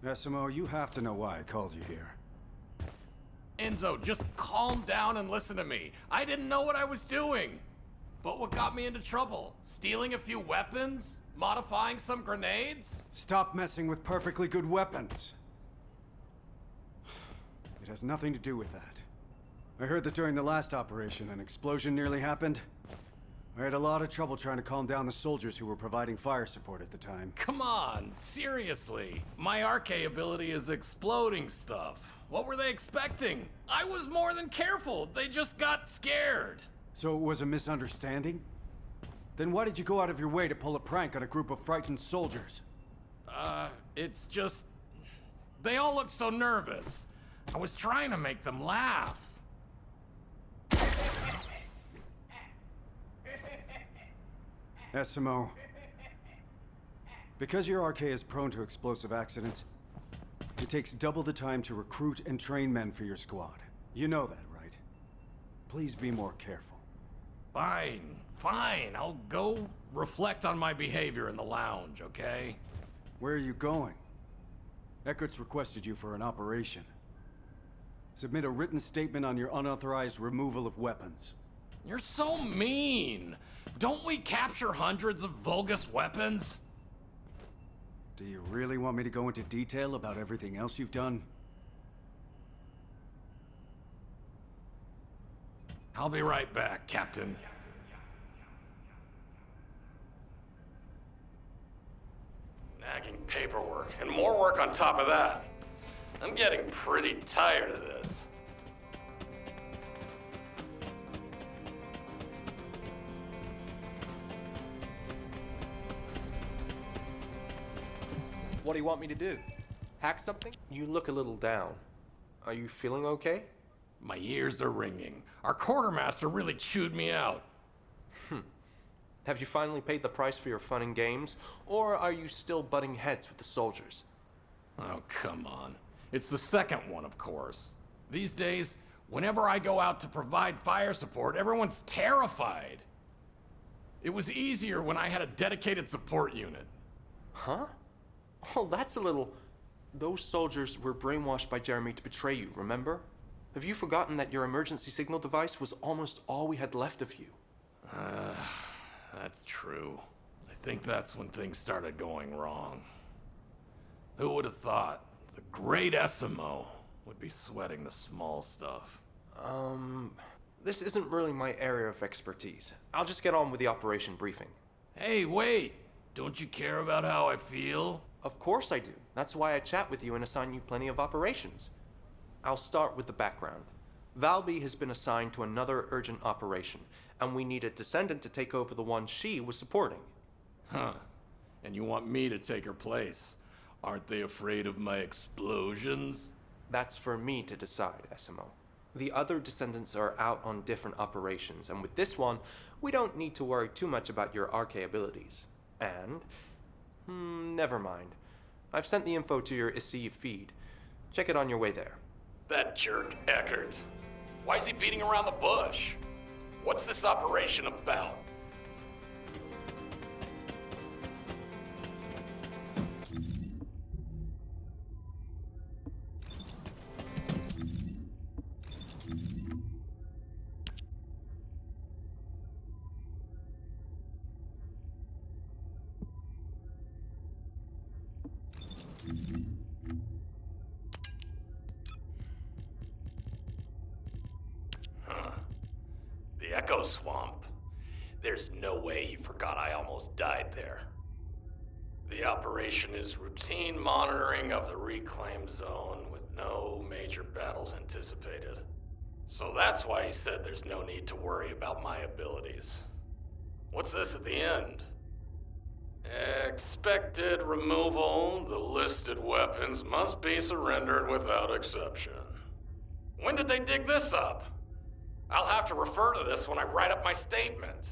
Esiemo, you have to know why I called you here. Enzo, just calm down and listen to me. I didn't know what I was doing. But what got me into trouble? Stealing a few weapons? Modifying some grenades? Stop messing with perfectly good weapons. It has nothing to do with that. I heard that during the last operation, an explosion nearly happened. I had a lot of trouble trying to calm down the soldiers who were providing fire support at the time. Come on, seriously. My RK ability is exploding stuff. What were they expecting? I was more than careful. They just got scared. So it was a misunderstanding? Then why did you go out of your way to pull a prank on a group of frightened soldiers? It's just... They all looked so nervous. I was trying to make them laugh. Esiemo, because your RK is prone to explosive accidents, it takes double the time to recruit and train men for your squad. You know that, right? Please be more careful. Fine. I'll go reflect on my behavior in the lounge, okay? Where are you going? Eckert's requested you for an operation. Submit a written statement on your unauthorized removal of weapons. You're so mean! Don't we capture hundreds of Vulgus weapons? Do you really want me to go into detail about everything else you've done? I'll be right back, Captain. Nagging paperwork, and more work on top of that. I'm getting pretty tired of this. What do you want me to do? Hack something? You look a little down. Are you feeling okay? My ears are ringing. Our quartermaster really chewed me out. Have you finally paid the price for your fun and games? Or are you still butting heads with the soldiers? Oh, come on. It's the second one, of course. These days, whenever I go out to provide fire support, everyone's terrified. It was easier when I had a dedicated support unit. Huh? Oh, that's a little... Those soldiers were brainwashed by Jeremy to betray you, remember? Have you forgotten that your emergency signal device was almost all we had left of you? That's true. I think that's when things started going wrong. Who would have thought the great Esiemo would be sweating the small stuff? This isn't really my area of expertise. I'll just get on with the operation briefing. Hey, wait! Don't you care about how I feel? Of course I do. That's why I chat with you and assign you plenty of operations. I'll start with the background. Valby has been assigned to another urgent operation, and we need a descendant to take over the one she was supporting. Huh. And you want me to take her place? Aren't they afraid of my explosions? That's for me to decide, Esiemo. The other descendants are out on different operations, and with this one, we don't need to worry too much about your RK abilities. And... never mind. I've sent the info to your IC feed. Check it on your way there. That jerk Eckert. Why is he beating around the bush? What's this operation about? The Echo Swamp. There's no way he forgot I almost died there. The operation is routine monitoring of the reclaimed zone with no major battles anticipated. So that's why he said there's no need to worry about my abilities. What's this at the end? Expected removal. The listed weapons must be surrendered without exception. When did they dig this up? I'll have to refer to this when I write up my statement.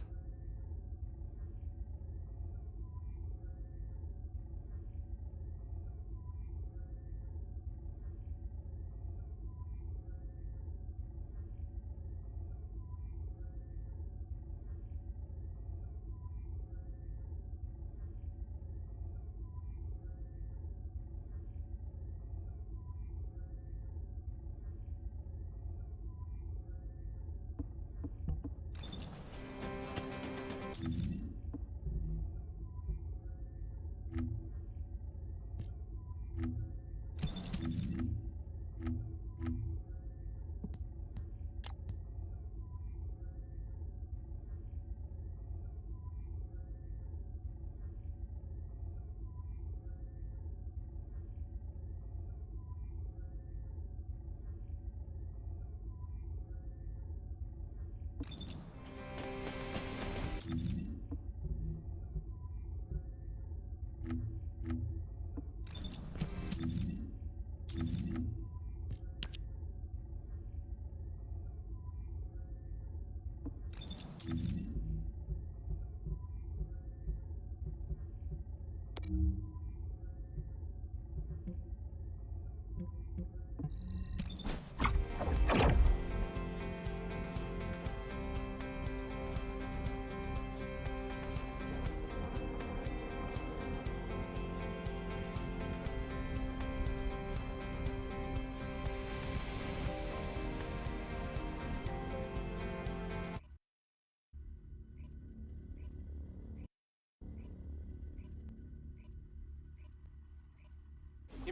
You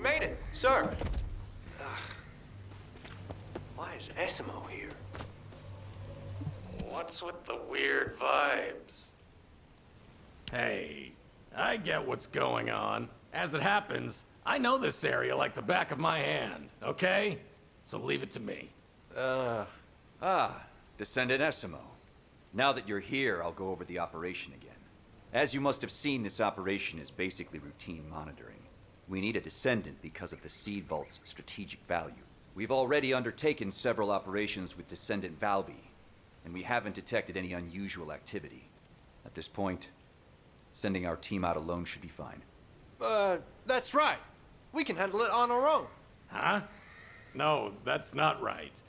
made it, sir. Why is Esiemo here? What's with the weird vibes? Hey, I get what's going on. As it happens, I know this area like the back of my hand, okay? So leave it to me. Descendant Esiemo. Now that you're here, I'll go over the operation again. As you must have seen, this operation is basically routine monitoring. We need a descendant because of the seed vault's strategic value. We've already undertaken several operations with Descendant Valby, and we haven't detected any unusual activity. At this point, sending our team out alone should be fine. That's right. We can handle it on our own. Huh? No, that's not right.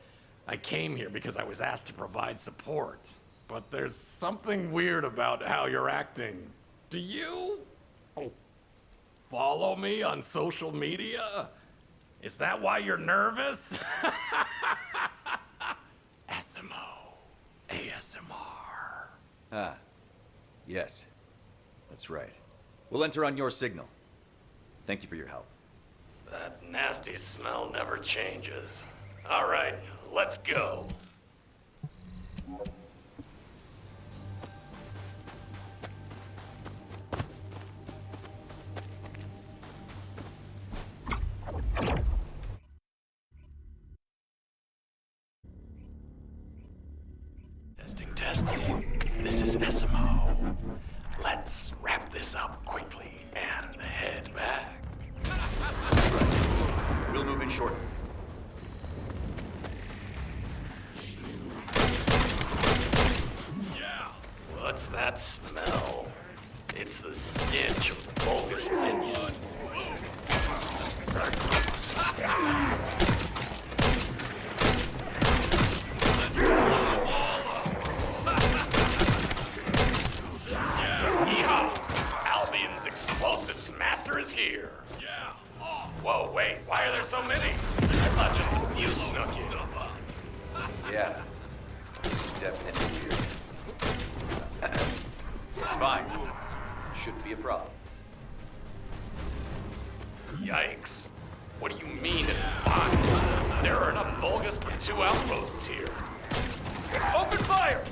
I came here because I was asked to provide support. But there's something weird about how you're acting. Do you follow me on social media? Is that why you're nervous? Esiemo. ASMR. Yes. That's right. We'll enter on your signal. Thank you for your help. That nasty smell never changes. All right, let's go. Testing. This is Esiemo. Let's wrap this up quickly and head back. We'll move in shortly. Yeah. What's that smell? It's the stench of Vulgus minions. Explosives master is here. Yeah. Whoa, wait, why are there so many? I thought just a few snuck in. Yeah. This is definitely weird. It's fine. Shouldn't be a problem. Yikes. What do you mean it's fine? There are enough Vulgus for 2 outposts here. Open fire!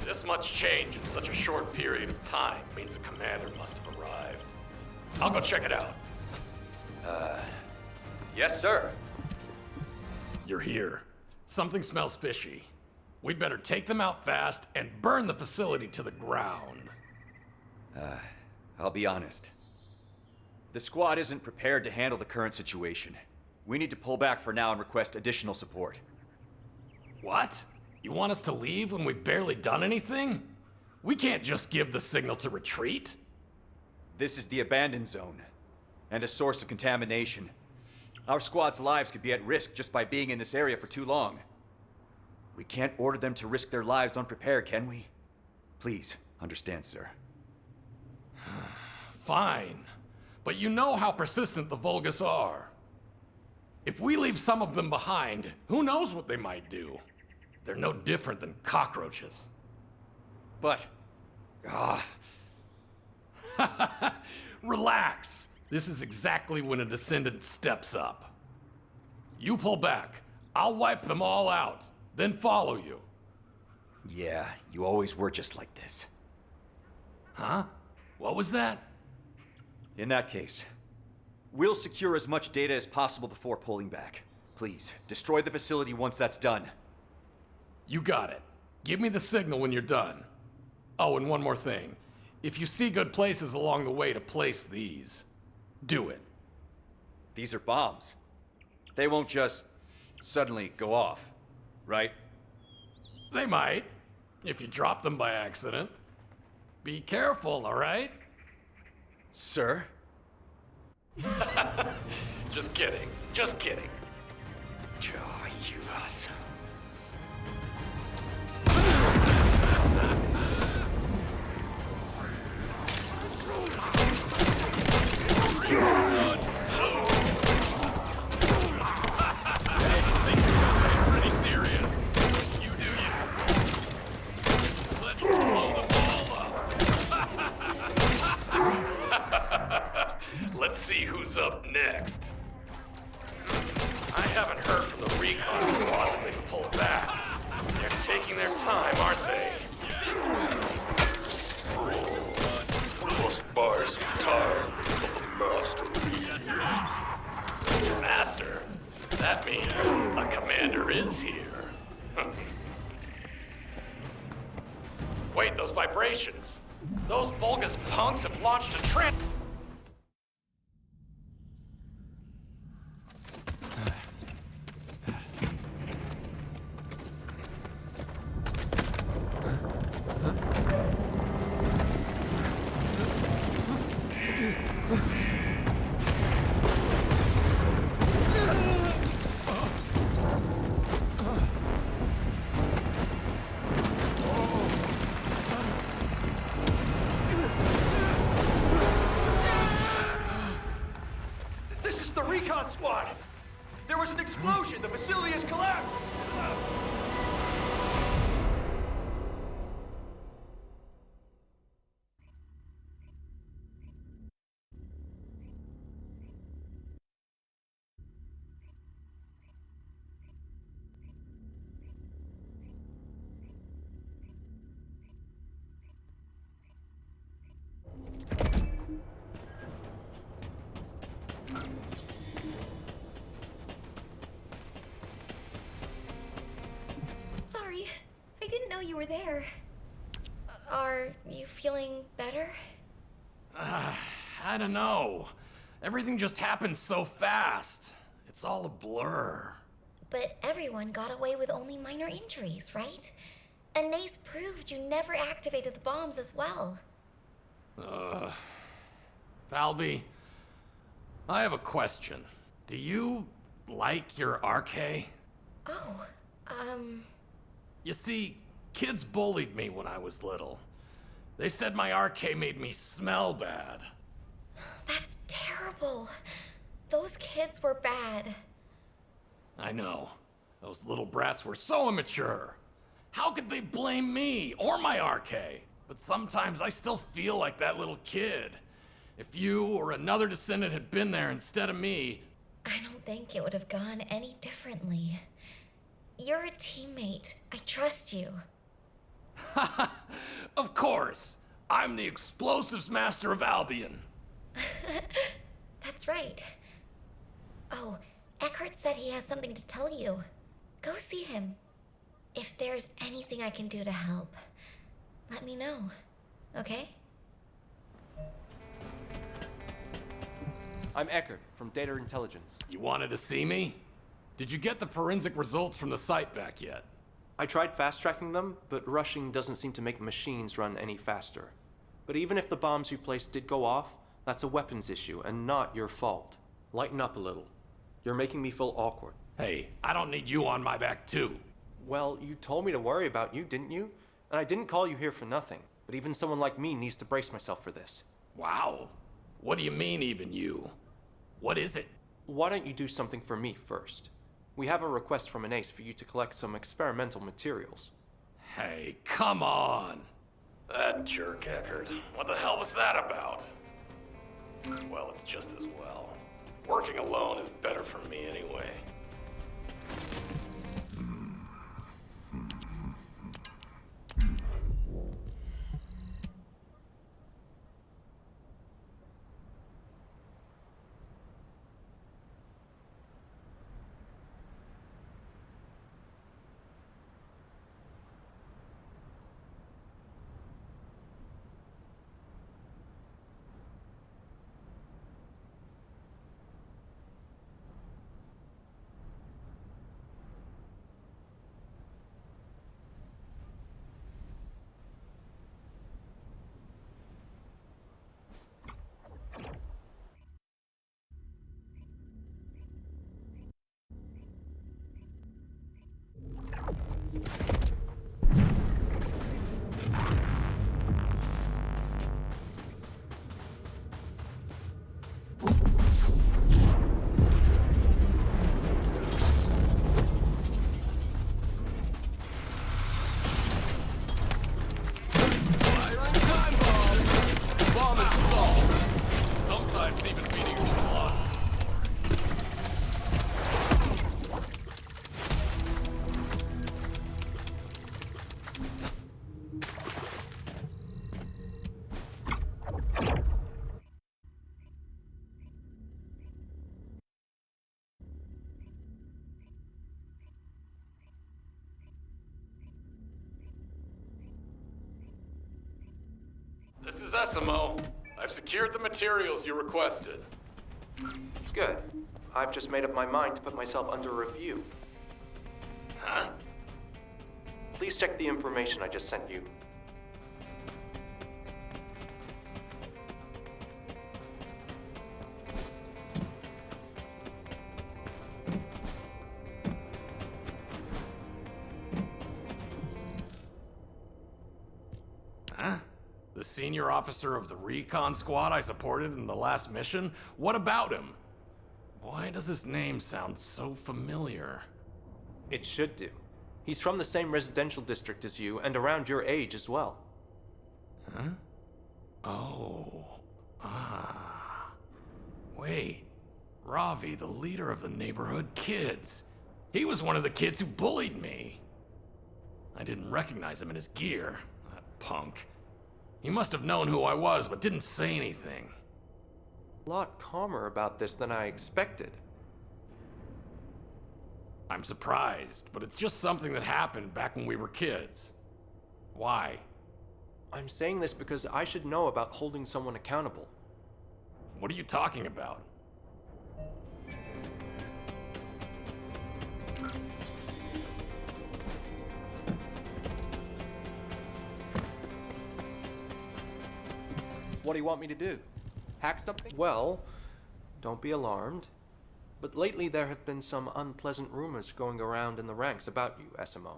This much change in such a short period of time means the commander must have arrived. I'll go check it out. Yes, sir. You're here. Something smells fishy. We'd better take them out fast and burn the facility to the ground. I'll be honest. The squad isn't prepared to handle the current situation. We need to pull back for now and request additional support. What? You want us to leave when we've barely done anything? We can't just give the signal to retreat. This is the abandoned zone, and a source of contamination. Our squad's lives could be at risk just by being in this area for too long. We can't order them to risk their lives unprepared, can we? Please, understand, sir. Fine. But you know how persistent the Vulgus are. If we leave some of them behind, who knows what they might do? They're no different than cockroaches. But... Relax. This is exactly when a descendant steps up. You pull back. I'll wipe them all out. then follow you. Yeah, you always were just like this. Huh? What was that? In that case, we'll secure as much data as possible before pulling back. Please, destroy the facility once that's done. You got it. Give me the signal when you're done. Oh, and one more thing. If you see good places along the way to place these, do it. These are bombs. They won't just suddenly go off, right? They might, if you drop them by accident. Be careful, all right? Sir? Just kidding. Just kidding. Oh, you us. Pretty serious. You do you. Let's blow them all up. Let's see who's up next. I haven't heard from the recon squad that they've pulled back. They're taking their time, aren't they? Must buy some time from the master. Master? That means a commander is here. Wait, those vibrations. Those Vulgus punks have launched a trip. This is the recon squad! There was an explosion! The facility has collapsed! Sorry, I didn't know you were there. Are you feeling better? I don't know. Everything just happened so fast. It's all a blur. But everyone got away with only minor injuries, right? And Nace proved you never activated the bombs as well. Falby, I have a question. Do you like your RK? Oh, You see, kids bullied me when I was little. They said my RK made me smell bad. that's terrible. Those kids were bad. I know. Those little brats were so immature. How could they blame me or my RK? But sometimes I still feel like that little kid. If you or another descendant had been there instead of me, I don't think it would have gone any differently. You're a teammate. I trust you. of course, I'm the explosives master of Albion. That's right. Oh, Eckhart said he has something to tell you. Go see him. If there's anything I can do to help, let me know, okay? I'm Eckert from Data Intelligence. You wanted to see me? Did you get the forensic results from the site back yet? I tried fast-tracking them, but rushing doesn't seem to make the machines run any faster. But even if the bombs you placed did go off, that's a weapons issue and not your fault. Lighten up a little. You're making me feel awkward. Hey, I don't need you on my back too. Well, you told me to worry about you, didn't you? And I didn't call you here for nothing. But even someone like me needs to brace myself for this. Wow. What do you mean, even you? What is it? Why don't you do something for me first? We have a request from an ace for you to collect some experimental materials. Hey, come on. That jerk, Eckert. What the hell was that about? Well, it's just as well. Working alone is better for me anyway. Esiemo. I've secured the materials you requested. Good. I've just made up my mind to put myself under review. Huh? Please check the information I just sent you. Huh? The senior officer of the recon squad I supported in the last mission? What about him? Why does his name sound so familiar? It should do. He's from the same residential district as you, and around your age as well. Huh? Oh. Ah. Wait. Ravi, the leader of the neighborhood kids. He was one of the kids who bullied me. I didn't recognize him in his gear. That punk. He must have known who I was, but didn't say anything. A lot calmer about this than I expected. I'm surprised, but it's just something that happened back when we were kids. Why? I'm saying this because I should know about holding someone accountable. What are you talking about? What do you want me to do? Hack something? Well, don't be alarmed. But lately there have been some unpleasant rumors going around in the ranks about you, Esiemo.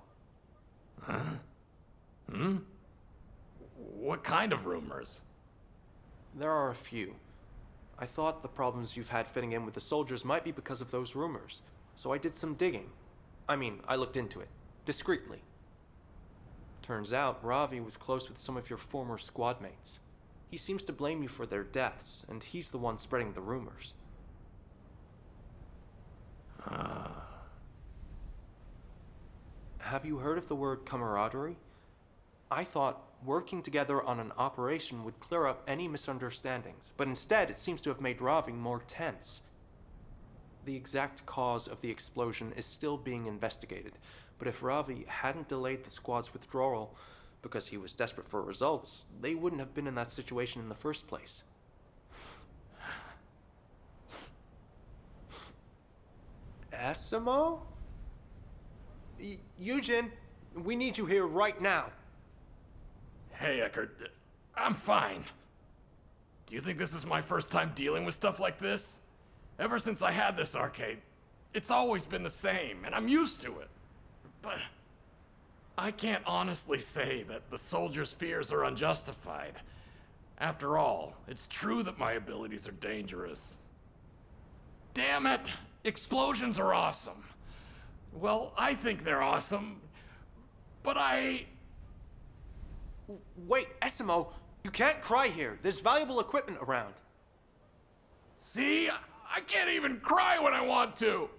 Huh? Hmm? What kind of rumors? There are a few. I thought the problems you've had fitting in with the soldiers might be because of those rumors, so I did some digging. I looked into it, discreetly. Turns out Ravi was close with some of your former squad mates. He seems to blame you for their deaths, and he's the one spreading the rumors. Have you heard of the word camaraderie? I thought working together on an operation would clear up any misunderstandings, but instead it seems to have made Ravi more tense. The exact cause of the explosion is still being investigated, but if Ravi hadn't delayed the squad's withdrawal because he was desperate for results, they wouldn't have been in that situation in the first place. Esiemo? Eugen, we need you here right now. Hey, Eckert. I'm fine. Do you think this is my first time dealing with stuff like this? Ever since I had this arcade, it's always been the same, and I'm used to it. But I can't honestly say that the soldiers' fears are unjustified. After all, it's true that my abilities are dangerous. Damn it! Explosions are awesome. Well, I think they're awesome, but Wait, Esiemo, you can't cry here. There's valuable equipment around. See? I can't even cry when I want to!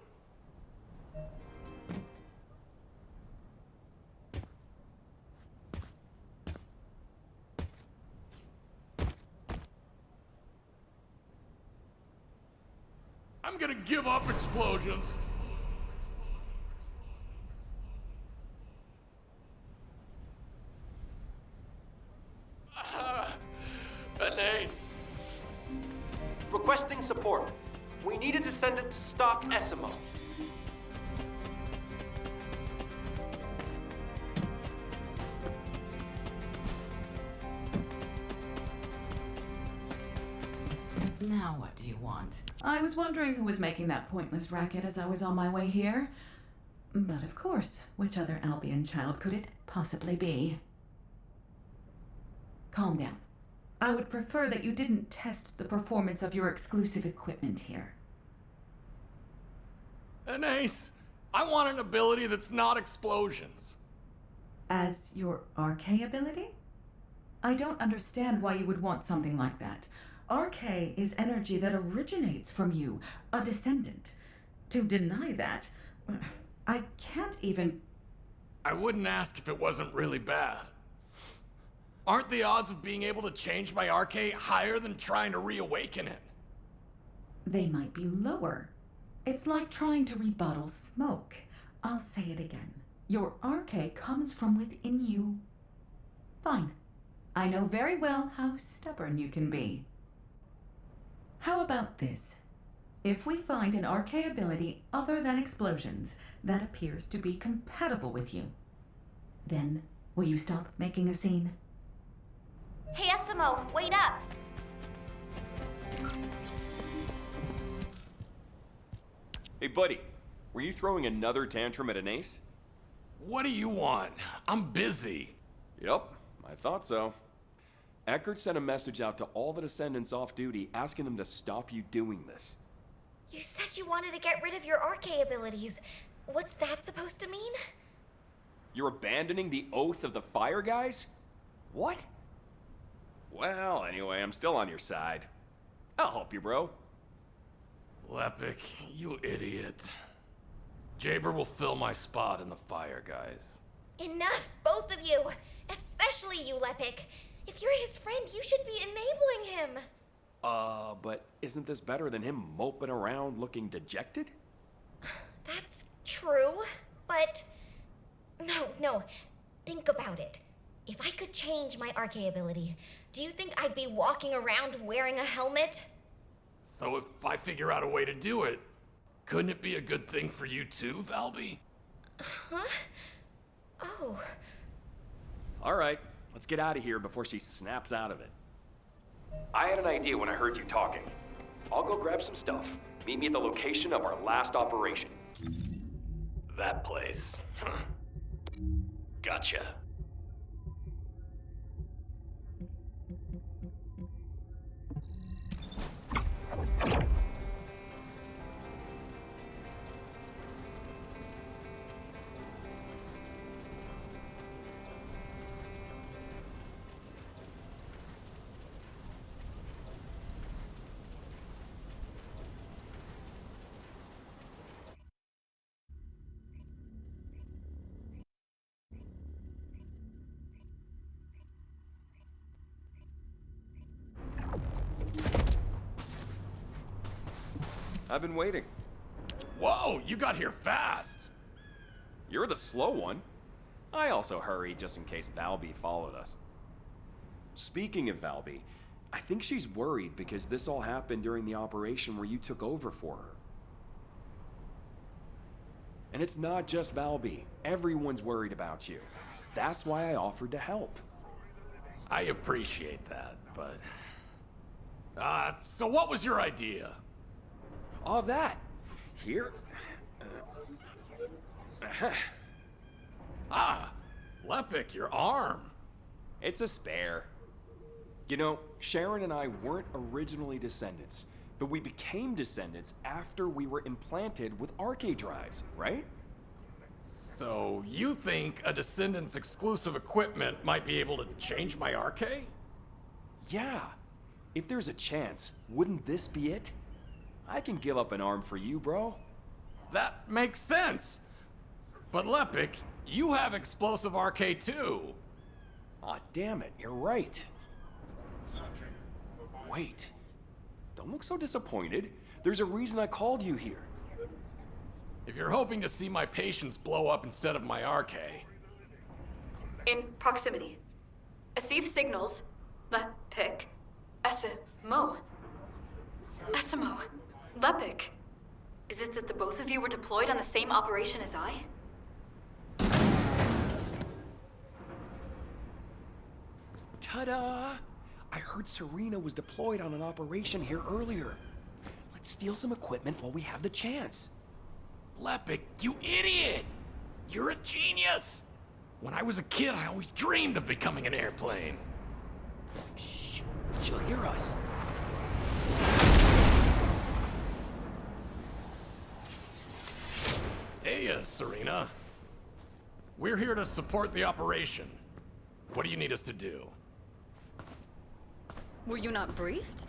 I'm gonna give up explosions. An ace. Requesting support. We need a descendant to stop Esiemo. Now what do you want? I was wondering who was making that pointless racket as I was on my way here. But of course, which other Albion child could it possibly be? Calm down. I would prefer that you didn't test the performance of your exclusive equipment here. An ace. I want an ability that's not explosions. As your RK ability? I don't understand why you would want something like that. RK is energy that originates from you, a descendant. To deny that, I can't even... I wouldn't ask if it wasn't really bad. Aren't the odds of being able to change my RK higher than trying to reawaken it? They might be lower. It's like trying to rebuttal smoke. I'll say it again. Your RK comes from within you. Fine. I know very well how stubborn you can be. How about this? If we find an RK ability other than explosions that appears to be compatible with you, then will you stop making a scene? Hey, Esiemo, wait up! Hey, buddy, were you throwing another tantrum at an ace? What do you want? I'm busy. Yep, I thought so. Eckert sent a message out to all the descendants off duty asking them to stop you doing this. You said you wanted to get rid of your RK abilities. What's that supposed to mean? You're abandoning the oath of the fire guys? What? Well, anyway, I'm still on your side. I'll help you, bro. Lepic, you idiot. Jaber will fill my spot in the fire, guys. Enough, both of you! Especially you, Lepic. If you're his friend, you should be enabling him. But isn't this better than him moping around looking dejected? That's true, but... No. Think about it. If I could change my RK ability, do you think I'd be walking around wearing a helmet? So if I figure out a way to do it, couldn't it be a good thing for you too, Valby? Huh? Oh. All right, let's get out of here before she snaps out of it. I had an idea when I heard you talking. I'll go grab some stuff. Meet me at the location of our last operation. That place. Huh. Gotcha. I've been waiting. Whoa, you got here fast. You're the slow one. I also hurried just in case Valby followed us. Speaking of Valby, I think she's worried because this all happened during the operation where you took over for her. And it's not just Valby. Everyone's worried about you. That's why I offered to help. I appreciate that, but... so what was your idea? All that. Here. Lepic, your arm. It's a spare. You know, Sharon and I weren't originally descendants, but we became descendants after we were implanted with arcade drives, right? So you think a descendant's exclusive equipment might be able to change my RK? Yeah. If there's a chance, wouldn't this be it? I can give up an arm for you, bro. That makes sense. But Lepic, you have explosive RK too. Aw, damn it, you're right. Wait. Don't look so disappointed. There's a reason I called you here. If you're hoping to see my patients blow up instead of my RK. In proximity. Receive signals. Lepic. Esiemo. Esiemo. Lepic. Is it that the both of you were deployed on the same operation as I? Ta-da! I heard Serena was deployed on an operation here earlier. Let's steal some equipment while we have the chance. Lepic, you idiot! You're a genius! When I was a kid, I always dreamed of becoming an airplane. Shh, she'll hear us. Hey, Serena. We're here to support the operation. What do you need us to do? Were you not briefed?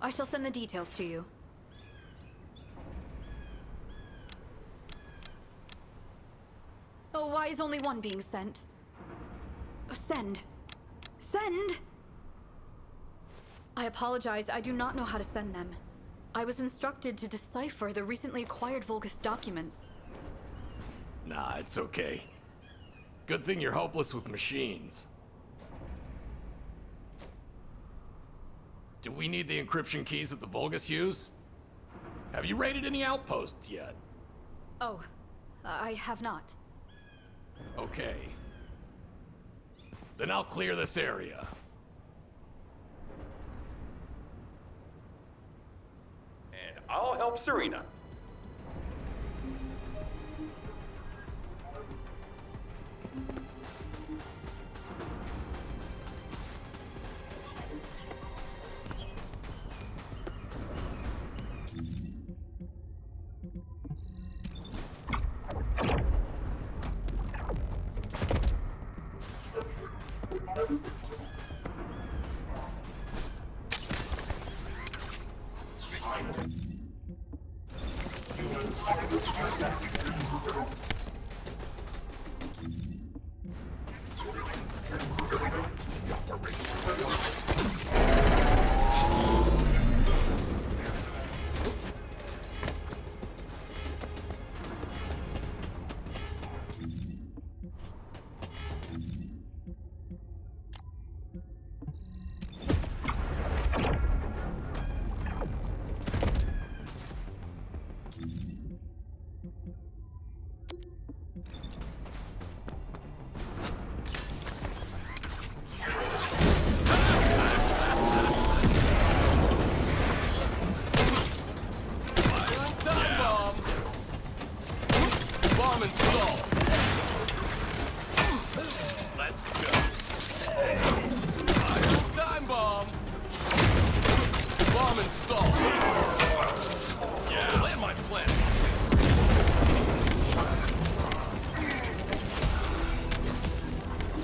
I shall send the details to you. Oh, why is only one being sent? Send. Send! I apologize, I do not know how to send them. I was instructed to decipher the recently acquired Vulgus documents. Nah, it's okay. Good thing you're hopeless with machines. Do we need the encryption keys that the Vulgus use? Have you raided any outposts yet? Oh, I have not. Okay. Then I'll clear this area. And I'll help Serena. Bomb installed. Let's go. Time bomb. Bomb installed. Yeah, land my plan.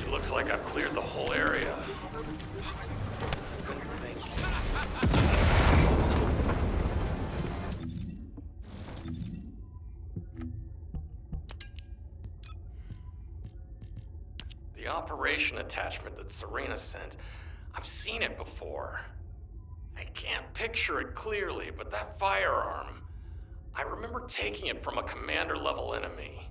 It looks like I've cleared the whole area. The operation attachment that Serena sent, I've seen it before. I can't picture it clearly, but that firearm, I remember taking it from a commander-level enemy.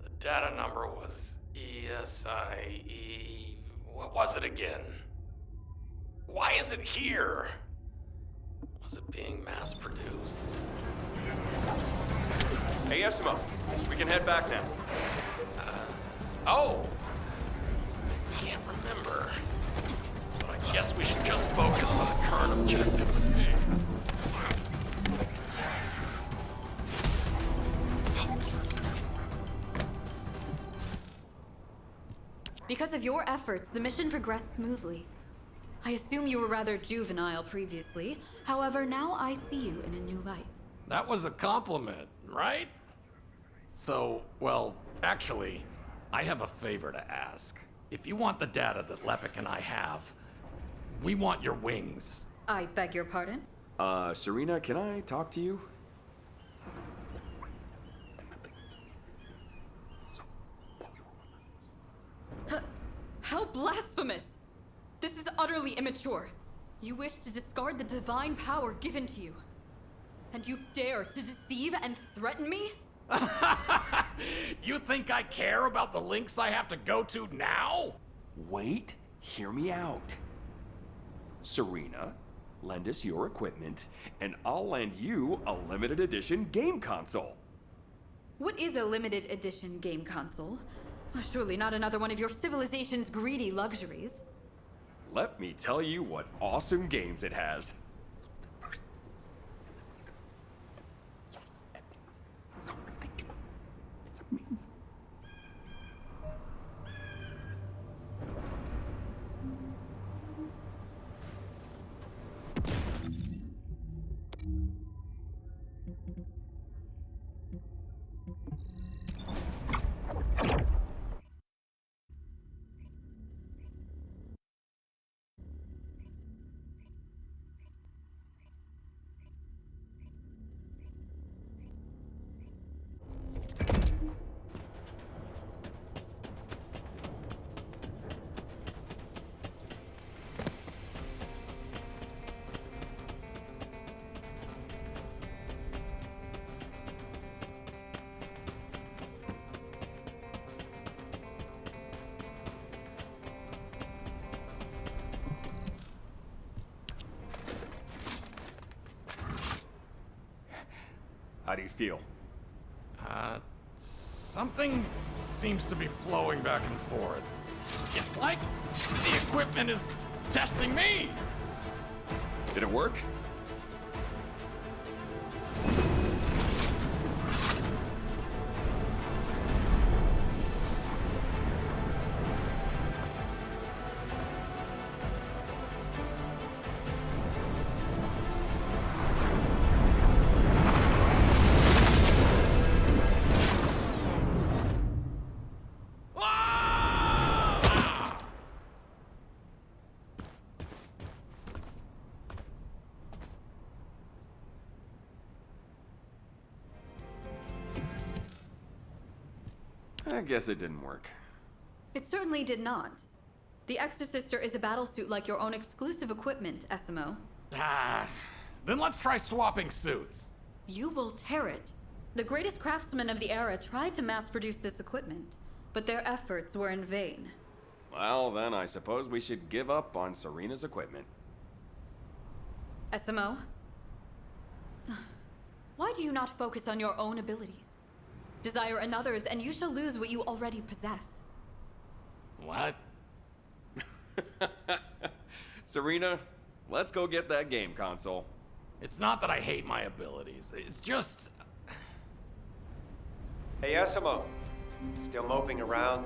The data number was ESIE... What was it again? Why is it here? Was it being mass-produced? Hey, Esiemo, we can head back now. Oh! Can't remember. But I guess we should just focus on the current objective. Because of your efforts, the mission progressed smoothly. I assume you were rather juvenile previously. However, now I see you in a new light. That was a compliment, right? So, well, actually, I have a favor to ask. If you want the data that Lepic and I have, we want your wings. I beg your pardon? Serena, can I talk to you? How blasphemous! This is utterly immature. You wish to discard the divine power given to you. And you dare to deceive and threaten me? You think I care about the links I have to go to now? Wait, hear me out. Serena, lend us your equipment, and I'll lend you a limited edition game console. What is a limited edition game console? Surely not another one of your civilization's greedy luxuries. Let me tell you what awesome games it has. It's amazing. do you feel? Something seems to be flowing back and forth. It's like the equipment is testing me. Did it work? I guess it didn't work. It certainly did not. The Exorcister is a battlesuit like your own exclusive equipment, Esiemo. Then let's try swapping suits. You will tear it. The greatest craftsmen of the era tried to mass-produce this equipment, but their efforts were in vain. Well, then I suppose we should give up on Serena's equipment. Esiemo? Why do you not focus on your own abilities? Desire another's, and you shall lose what you already possess. What? Serena, let's go get that game console. It's not that I hate my abilities. It's just... Hey, Esiemo. Still moping around?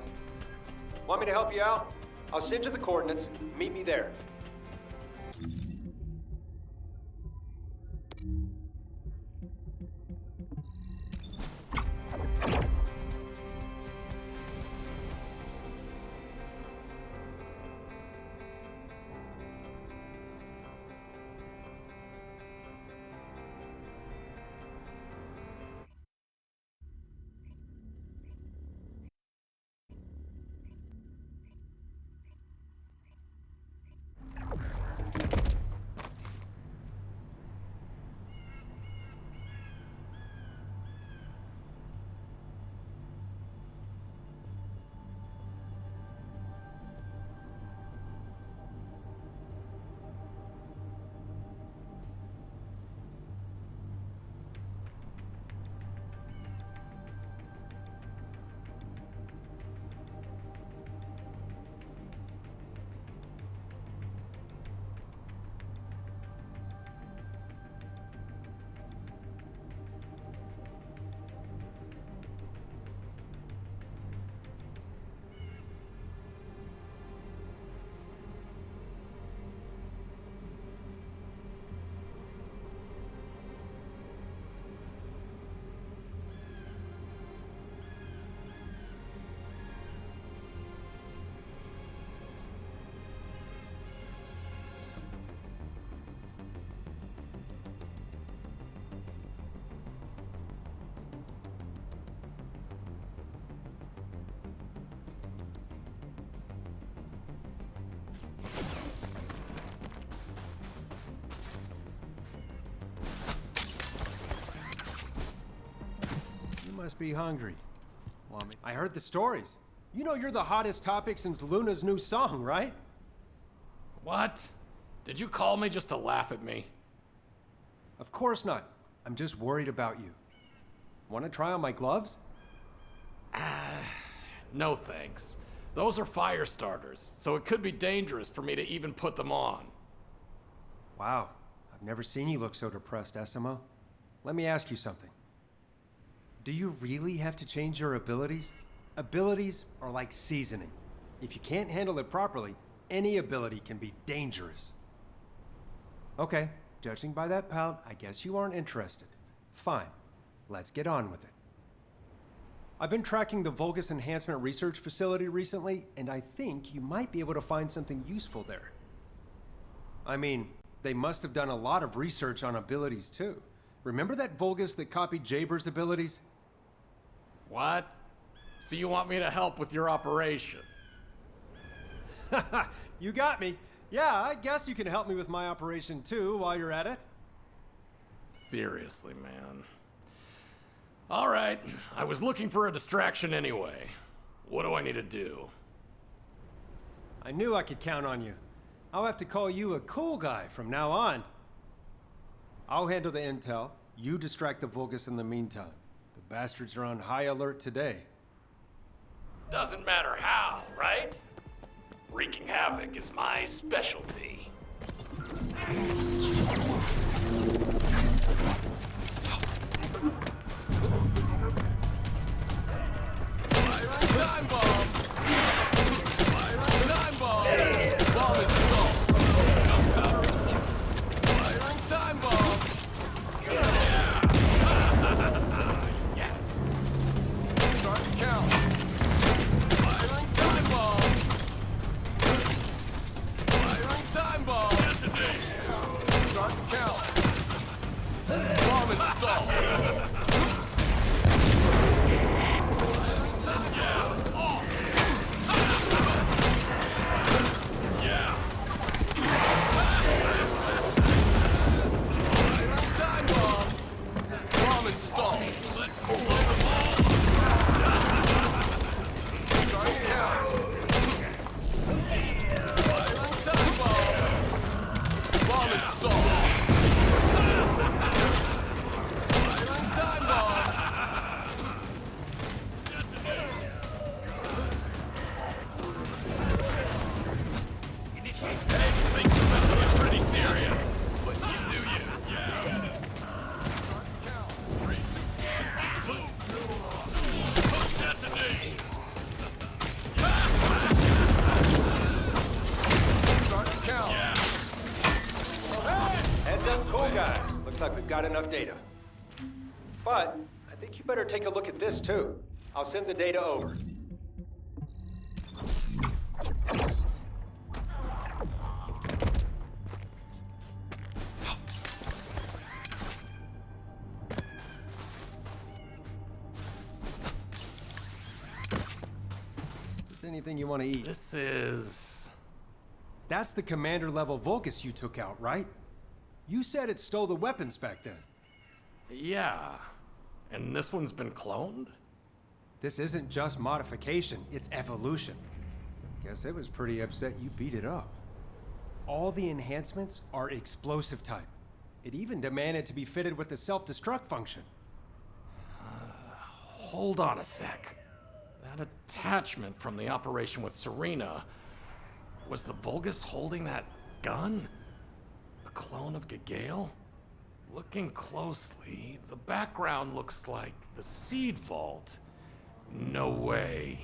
Want me to help you out? I'll send you the coordinates. Meet me there. Must be hungry. I heard the stories. You know you're the hottest topic since Luna's new song, right? What? Did you call me just to laugh at me? Of course not. I'm just worried about you. Want to try on my gloves? No thanks. Those are fire starters, so it could be dangerous for me to even put them on. Wow. I've never seen you look so depressed, Esiemo. Let me ask you something. Do you really have to change your abilities? Abilities are like seasoning. If you can't handle it properly, any ability can be dangerous. Okay, judging by that pout, I guess you aren't interested. Fine, let's get on with it. I've been tracking the Vulgus Enhancement Research Facility recently, and I think you might be able to find something useful there. I mean, they must have done a lot of research on abilities too. Remember that Vulgus that copied Jaber's abilities? What? So you want me to help with your operation? You got me. Yeah, I guess you can help me with my operation too while you're at it. Seriously, man. All right, I was looking for a distraction anyway. What do I need to do? I knew I could count on you. I'll have to call you a cool guy from now on. I'll handle the intel, You distract the Vulgus in the meantime. The bastards are on high alert today. Doesn't matter how, right? Wreaking havoc is my specialty. Time bomb! Firing time bomb! Bomb installed! Firing time bomb! Yeah! Start to count! Firing time bomb! Firing time bomb! Detonation! Start to count! Bomb installed! Like we've got enough data. But I think you better take a look at this too. I'll send the data over. Is anything you want to eat? This is... That's the commander level Vulgus you took out, right? You said it stole the weapons back then. Yeah. And this one's been cloned? This isn't just modification, it's evolution. Guess it was pretty upset you beat it up. All the enhancements are explosive type. It even demanded to be fitted with the self-destruct function. Hold on a sec. That attachment from the operation with Serena... Was the Vulgus holding that gun? A clone of Gagail? Looking closely, the background looks like the seed vault. No way.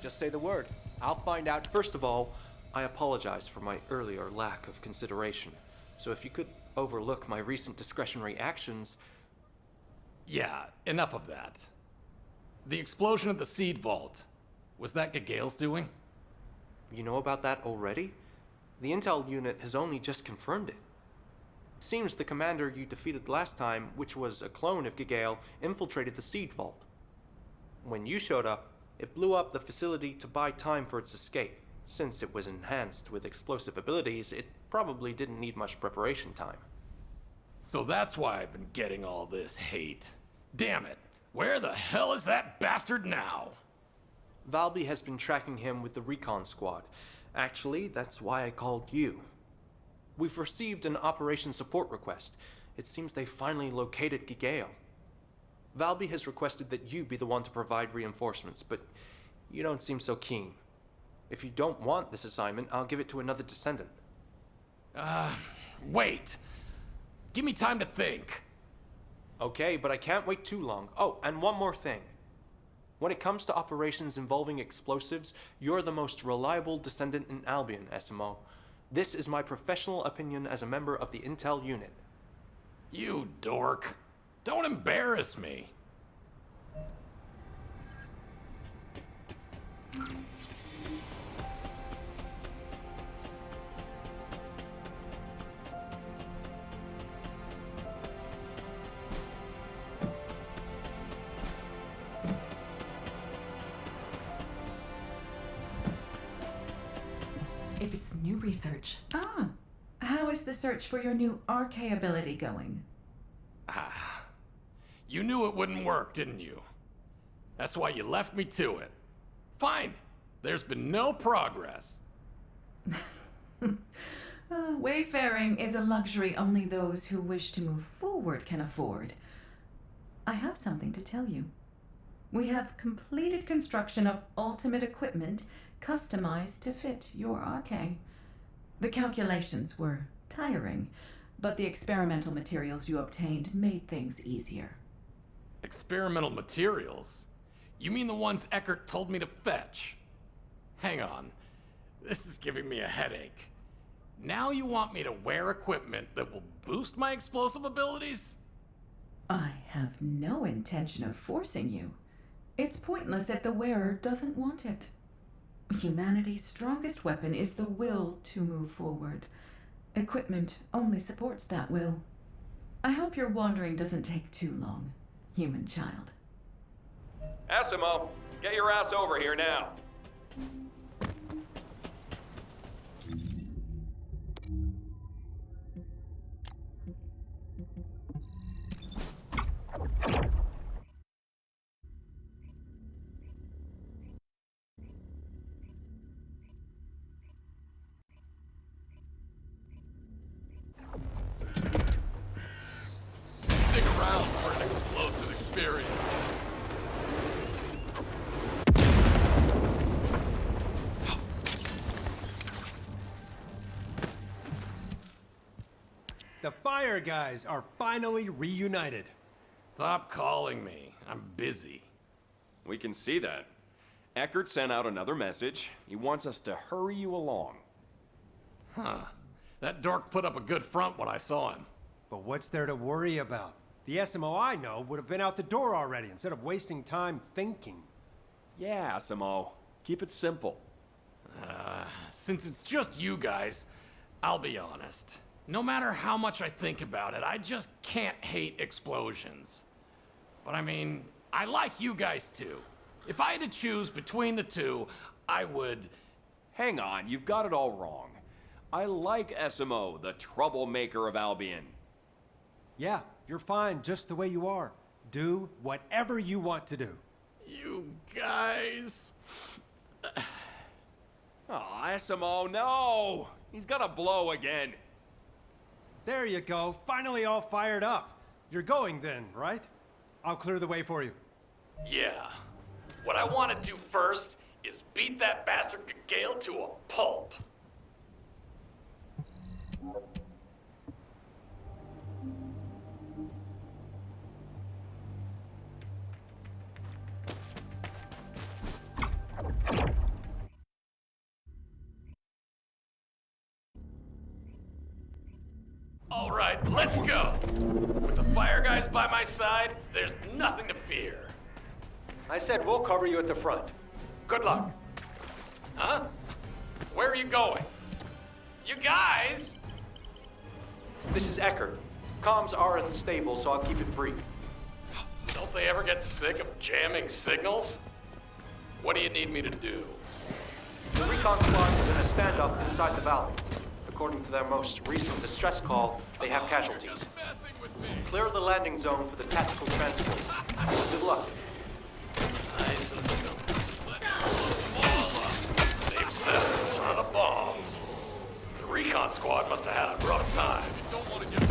Just say the word. I'll find out. First of all, I apologize for my earlier lack of consideration. So if you could overlook my recent discretionary actions... Yeah, enough of that. The explosion of the seed vault. Was that Gagail's doing? You know about that already? The intel unit has only just confirmed it. It seems the commander you defeated last time, which was a clone of Gagail, infiltrated the seed vault. When you showed up, it blew up the facility to buy time for its escape. Since it was enhanced with explosive abilities, it probably didn't need much preparation time. So that's why I've been getting all this hate. Damn it! Where the hell is that bastard now? Valby has been tracking him with the recon squad. Actually, that's why I called you. We've received an operation support request. It seems they finally located Gagail. Valby has requested that you be the one to provide reinforcements, but you don't seem so keen. If you don't want this assignment, I'll give it to another descendant. Wait. Give me time to think. Okay, but I can't wait too long. Oh, and one more thing. When it comes to operations involving explosives, you're the most reliable descendant in Albion, esiemo. This is my professional opinion as a member of the intel unit. You dork. Don't embarrass me. if it's new research. Ah, how is the search for your new RK ability going? Ah. You knew it wouldn't work, didn't you? That's why you left me to it. Fine. There's been no progress. Wayfaring is a luxury only those who wish to move forward can afford. I have something to tell you. We have completed construction of ultimate equipment customized to fit your RK. The calculations were tiring, but the experimental materials you obtained made things easier. Experimental materials? You mean the ones Eckert told me to fetch? Hang on. This is giving me a headache. Now you want me to wear equipment that will boost my explosive abilities? I have no intention of forcing you. It's pointless if the wearer doesn't want it. Humanity's strongest weapon is the will to move forward. Equipment only supports that will. I hope your wandering doesn't take too long, human child. Esiemo, get your ass over here now. Stick around for an explosive experience. The Fire Guys are finally reunited. Stop calling me. I'm busy. We can see that. Eckert sent out another message. He wants us to hurry you along. Huh. That dork put up a good front when I saw him. But what's there to worry about? The SMO I know would have been out the door already instead of wasting time thinking. Yeah, Esiemo. Keep it simple. Since it's just you guys, I'll be honest. No matter how much I think about it, I just can't hate explosions. But I mean, I like you guys too. If I had to choose between the two, I would... Hang on, you've got it all wrong. I like Esiemo, the troublemaker of Albion. Yeah, you're fine just the way you are. Do whatever you want to do. You guys... Oh, Esiemo, no! He's gonna blow again. There you go, finally all fired up. You're going then, right? I'll clear the way for you. Yeah. What I want to do first is beat that bastard Gale to a pulp. All right, let's go. With the Fire Guys by my side, there's nothing to fear. I said we'll cover you at the front. Good luck. Huh? Where are you going? You guys! This is Eckert. Comms are unstable, so I'll keep it brief. Don't they ever get sick of jamming signals? What do you need me to do? The recon squad is in a standoff inside the valley. According to their most recent distress call, they have casualties. Clear the landing zone for the tactical transport. Good luck. Nice and simple. Safe settings for the bombs. The recon squad must have had a rough time. You don't want to get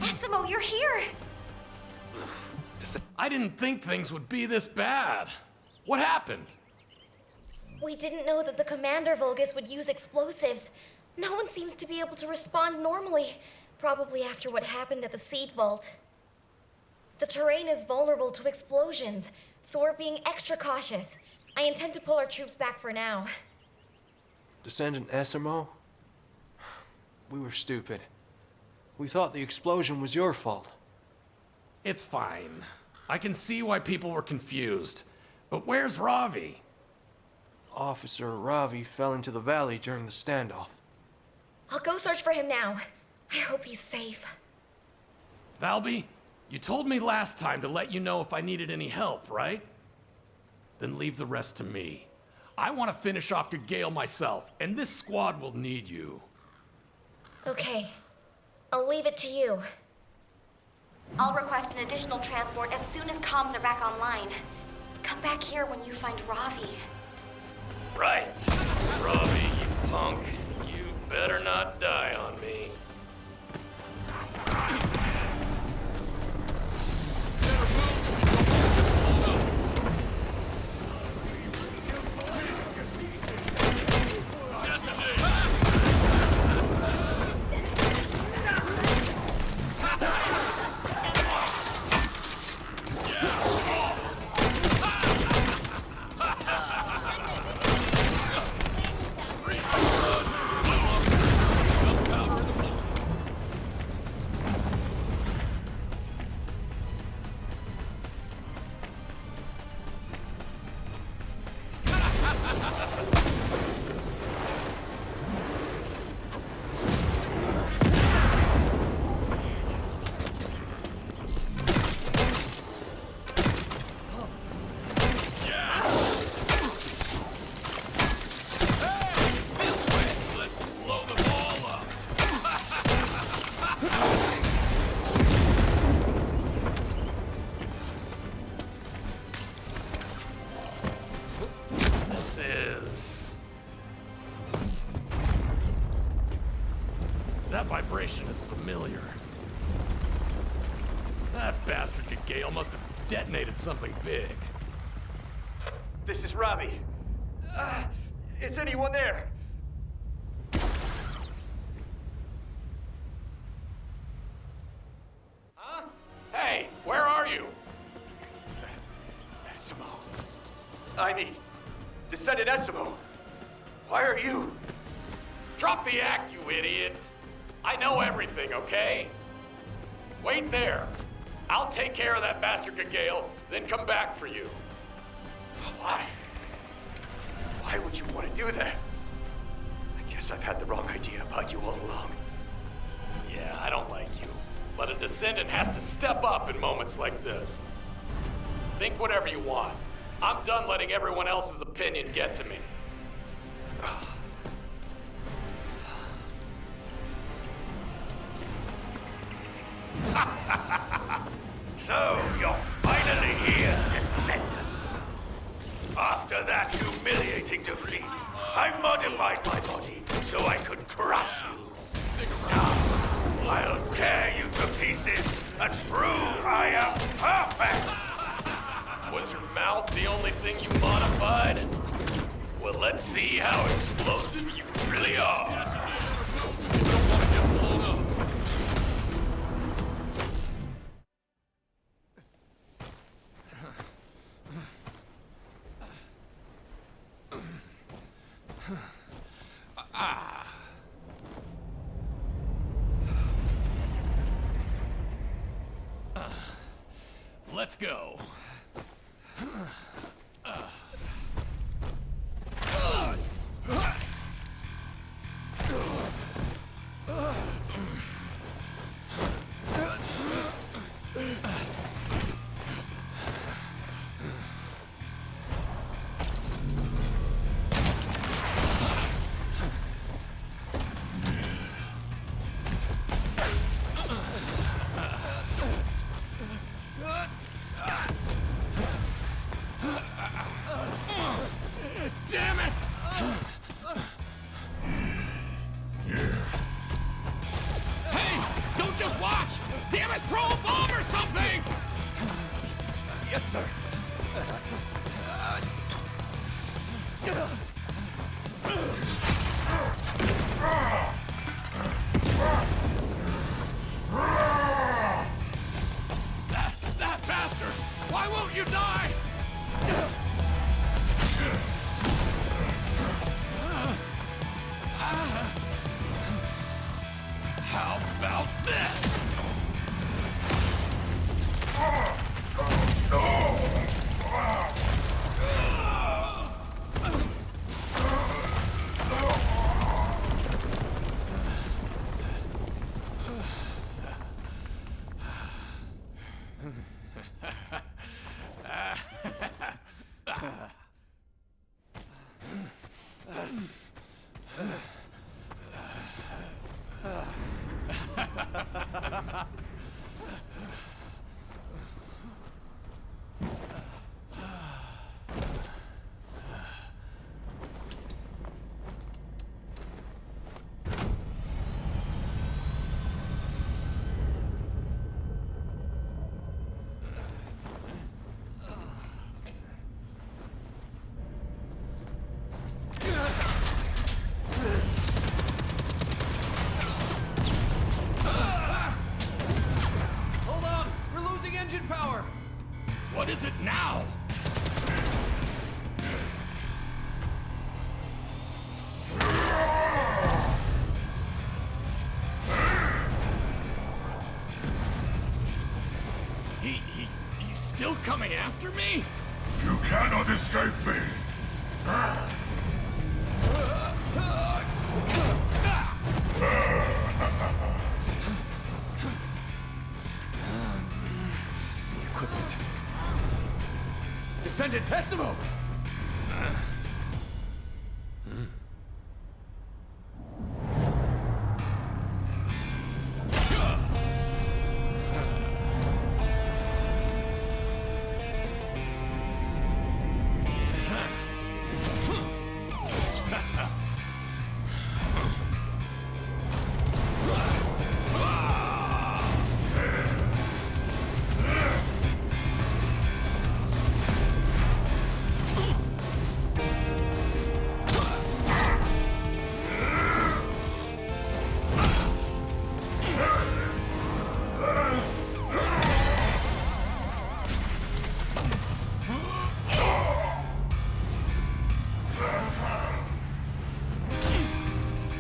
Esiemo, you're here! I didn't think things would be this bad. What happened? We didn't know that the Commander Vulgus would use explosives. No one seems to be able to respond normally, probably after what happened at the seed vault. The terrain is vulnerable to explosions, so we're being extra cautious. I intend to pull our troops back for now. Descendant Esiemo? We were stupid. We thought the explosion was your fault. It's fine. I can see why people were confused. But where's Ravi? Officer Ravi fell into the valley during the standoff. I'll go search for him now. I hope he's safe. Valby, you told me last time to let you know if I needed any help, right? Then leave the rest to me. I want to finish off Gale myself, and this squad will need you. Okay. I'll leave it to you. I'll request an additional transport as soon as comms are back online. Come back here when you find Ravi. Right. Ravi, you punk. You better not die on me. That vibration is familiar. That bastard Gale must have detonated something big. This is Ravi. Is anyone there? Huh? Hey, where are you? Esiemo. I mean, Descendant Esiemo. Why are you? Drop the act, you idiot. I know everything, okay? Wait there. I'll take care of that bastard Gale, then come back for you. Why? Why would you want to do that? I guess I've had the wrong idea about you all along. Yeah, I don't like you. But a descendant has to step up in moments like this. Think whatever you want. I'm done letting everyone else's opinion get to me. So, you're finally here, Descendant. After that humiliating defeat, I modified my body so I could crush you. Now, I'll tear you to pieces and prove I am perfect! Was your mouth the only thing you modified? Well, let's see how explosive you really are. You don't want to get blown up. Let's go. Damn it! Hey! Don't just watch! Damn it! Throw a bomb or something! Yes, sir. Don't you die! How about this? Hold on! We're losing engine power! What is it now? He's still coming after me? You cannot escape me! Equipment. Descendant Esiemo!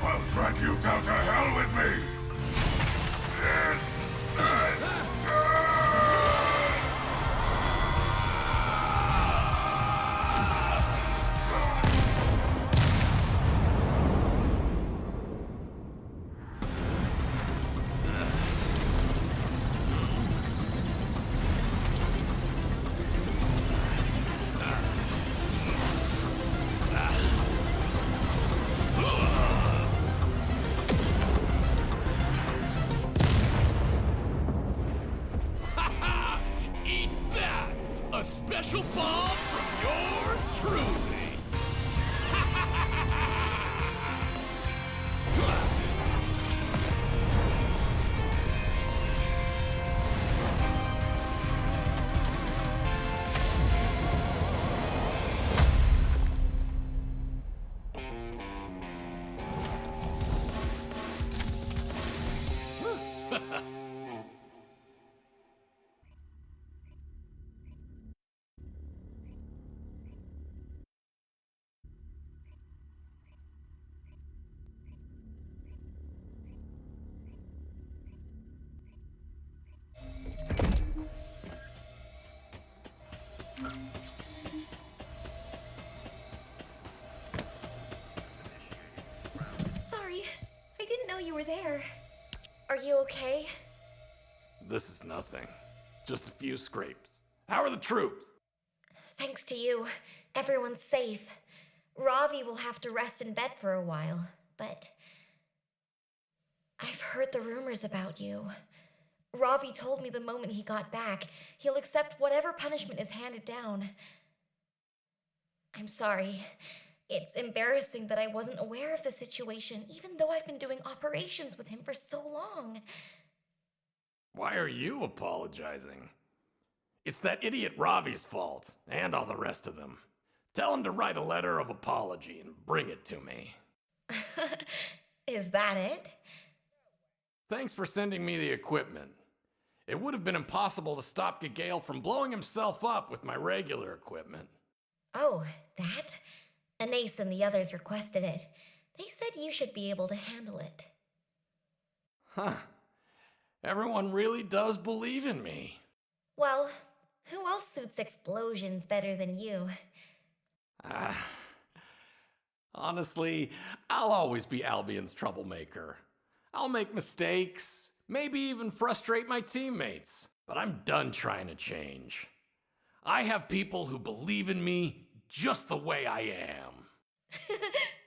I'll drag you down to hell with me! Eat that! A special bomb from yours truly! Sorry, I didn't know you were there. Are you okay? This is nothing. Just a few scrapes. How are the troops? Thanks to you, everyone's safe. Ravi will have to rest in bed for a while, but I've heard the rumors about you. Ravi told me the moment he got back, he'll accept whatever punishment is handed down. I'm sorry. It's embarrassing that I wasn't aware of the situation, even though I've been doing operations with him for so long. Why are you apologizing? It's that idiot Ravi's fault, and all the rest of them. Tell him to write a letter of apology and bring it to me. Is that it? Thanks for sending me the equipment. It would have been impossible to stop Gale from blowing himself up with my regular equipment. Oh, that? Anais and the others requested it. They said you should be able to handle it. Huh. Everyone really does believe in me. Well, who else suits explosions better than you? Honestly, I'll always be Albion's troublemaker. I'll make mistakes, maybe even frustrate my teammates, but I'm done trying to change. I have people who believe in me just the way I am.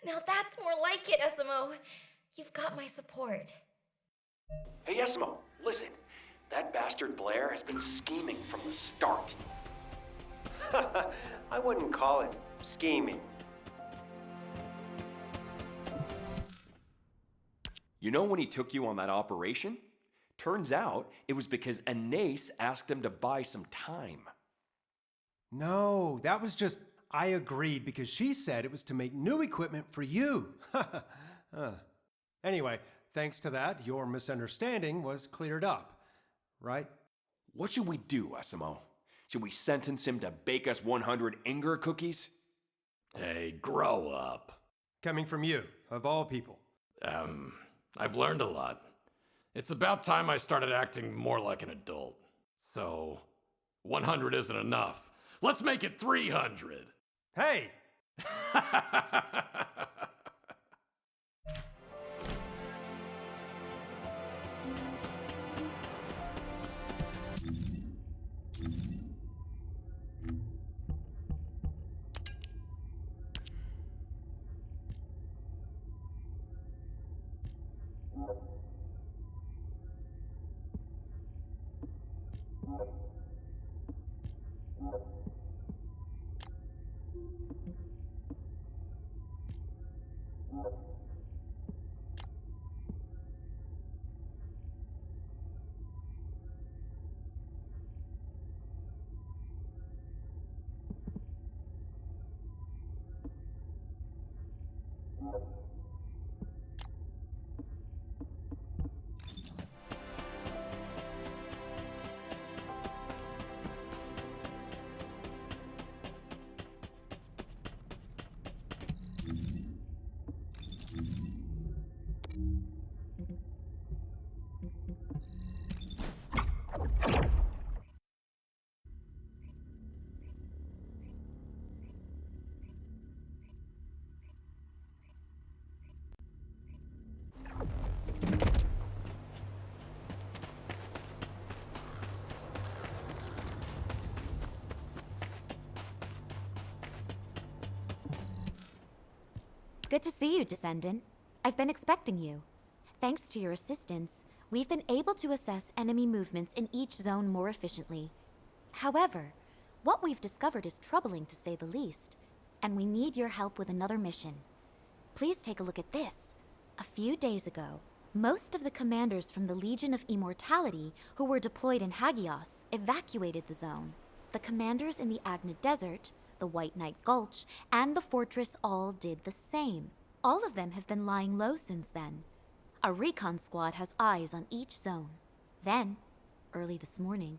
Now that's more like it, Esiemo. You've got my support. Hey, Esiemo, listen. That bastard Blair has been scheming from the start. I wouldn't call it scheming. You know when he took you on that operation? Turns out it was because Anais asked him to buy some time. No, that was just, I agreed because she said it was to make new equipment for you. Anyway, thanks to that, your misunderstanding was cleared up, right? What should we do, Esiemo? Should we sentence him to bake us 100 Inger cookies? Hey, grow up. Coming from you, of all people. I've learned a lot. It's about time I started acting more like an adult. So, 100 isn't enough. Let's make it 300. Hey! Good to see you, Descendant. I've been expecting you. Thanks to your assistance, we've been able to assess enemy movements in each zone more efficiently. However, what we've discovered is troubling to say the least, and we need your help with another mission. Please take a look at this. A few days ago, most of the commanders from the Legion of Immortality who were deployed in Hagios evacuated the zone. The commanders in the Agna Desert, the White Knight Gulch, and the fortress all did the same. All of them have been lying low since then. Our recon squad has eyes on each zone. Then, early this morning,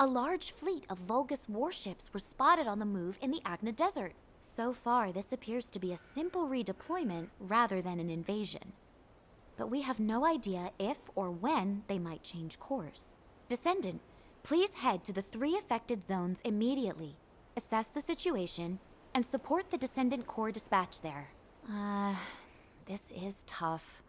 a large fleet of Vulgus warships were spotted on the move in the Agna Desert. So far, this appears to be a simple redeployment rather than an invasion. But we have no idea if or when they might change course. Descendant, please head to the 3 affected zones immediately. Assess the situation, and support the Descendant Corps dispatch there. This is tough.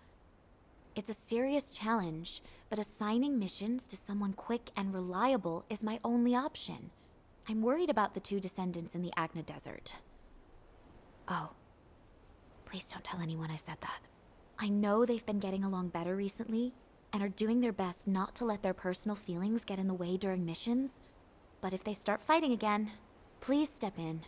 It's a serious challenge, but assigning missions to someone quick and reliable is my only option. I'm worried about the 2 Descendants in the Agna Desert. Oh, please don't tell anyone I said that. I know they've been getting along better recently, and are doing their best not to let their personal feelings get in the way during missions, but if they start fighting again, please step in.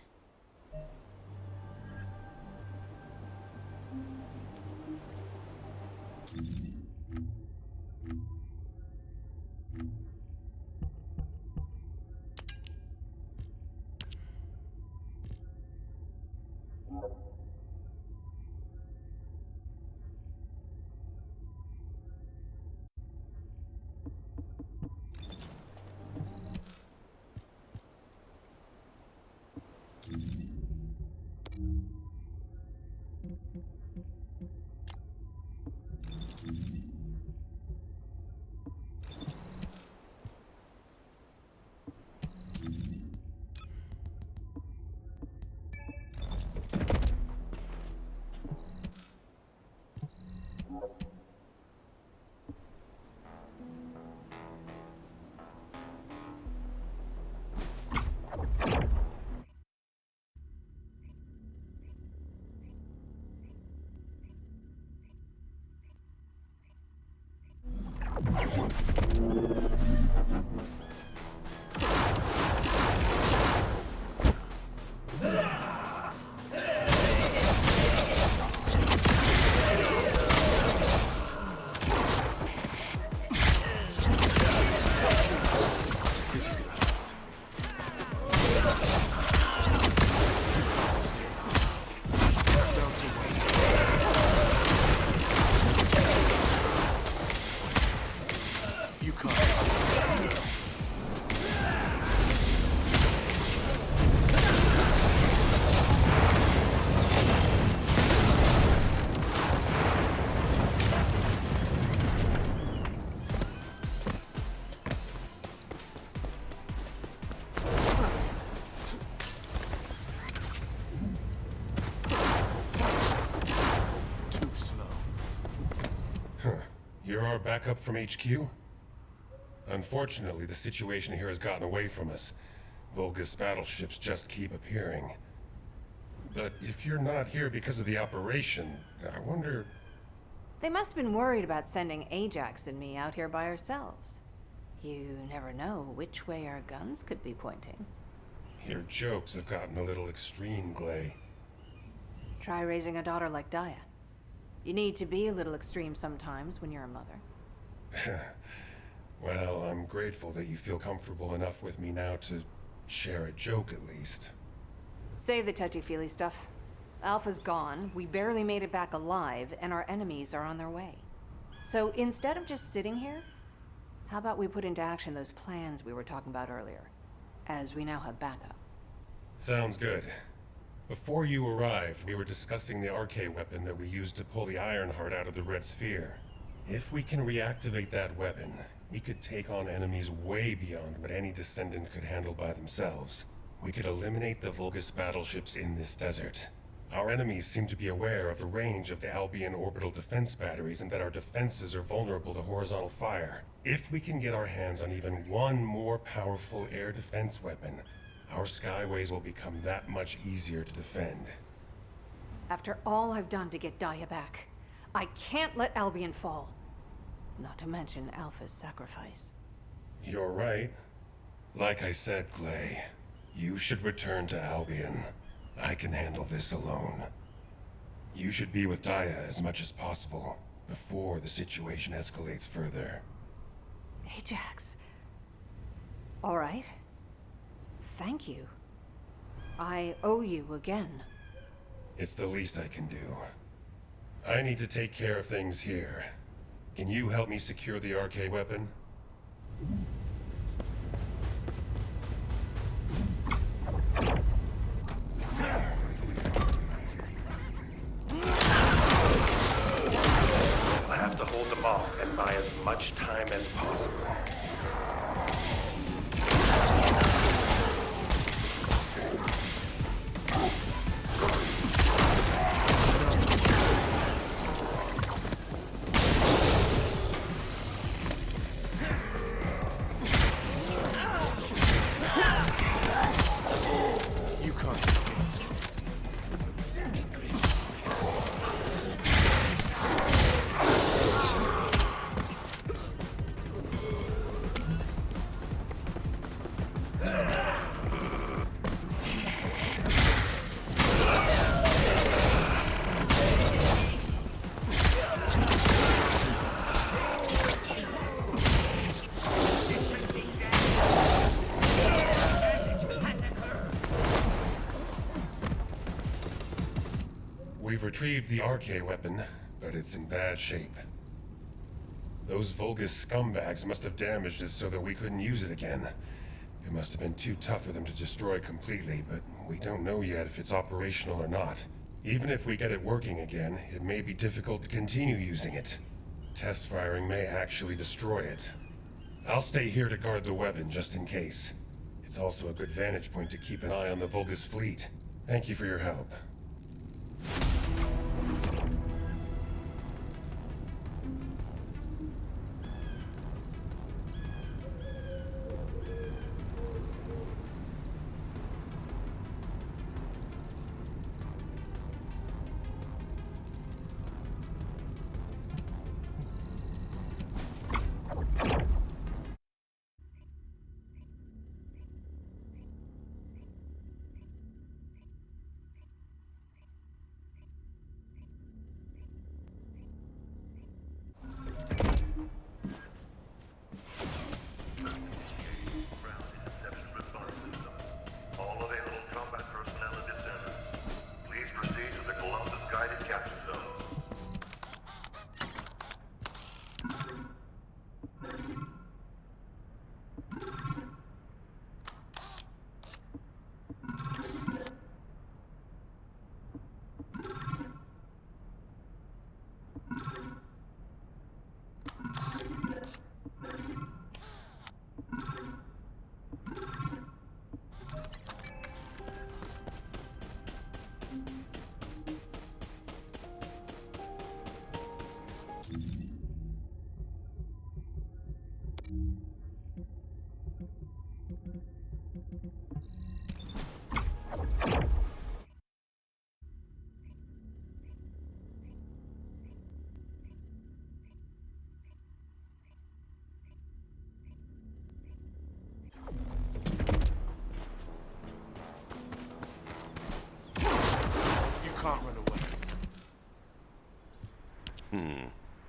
You're our backup from HQ? Unfortunately, the situation here has gotten away from us. Vulgus battleships just keep appearing. But if you're not here because of the operation, I wonder... They must have been worried about sending Ajax and me out here by ourselves. You never know which way our guns could be pointing. Your jokes have gotten a little extreme, Glay. Try raising a daughter like Daya. You need to be a little extreme sometimes when you're a mother. Well, I'm grateful that you feel comfortable enough with me now to share a joke at least. Save the touchy-feely stuff. Alpha's gone, we barely made it back alive, and our enemies are on their way. So instead of just sitting here, how about we put into action those plans we were talking about earlier, as we now have backup? Sounds good. Before you arrived, we were discussing the RK weapon that we used to pull the Ironheart out of the Red Sphere. If we can reactivate that weapon, we could take on enemies way beyond what any descendant could handle by themselves. We could eliminate the Vulgus battleships in this desert. Our enemies seem to be aware of the range of the Albion orbital defense batteries and that our defenses are vulnerable to horizontal fire. If we can get our hands on even one more powerful air defense weapon, our skyways will become that much easier to defend. After all I've done to get Daya back, I can't let Albion fall. Not to mention Alpha's sacrifice. You're right. Like I said, Glay, you should return to Albion. I can handle this alone. You should be with Daya as much as possible before the situation escalates further. Ajax. All right. Thank you. I owe you again. It's the least I can do. I need to take care of things here. Can you help me secure the RK weapon? We'll have to hold them off and buy as much time as possible. We've retrieved the RK weapon, but it's in bad shape. Those Vulgus scumbags must have damaged it so that we couldn't use it again. It must have been too tough for them to destroy completely, but we don't know yet if it's operational or not. Even if we get it working again, it may be difficult to continue using it. Test firing may actually destroy it. I'll stay here to guard the weapon just in case. It's also a good vantage point to keep an eye on the Vulgus fleet. Thank you for your help.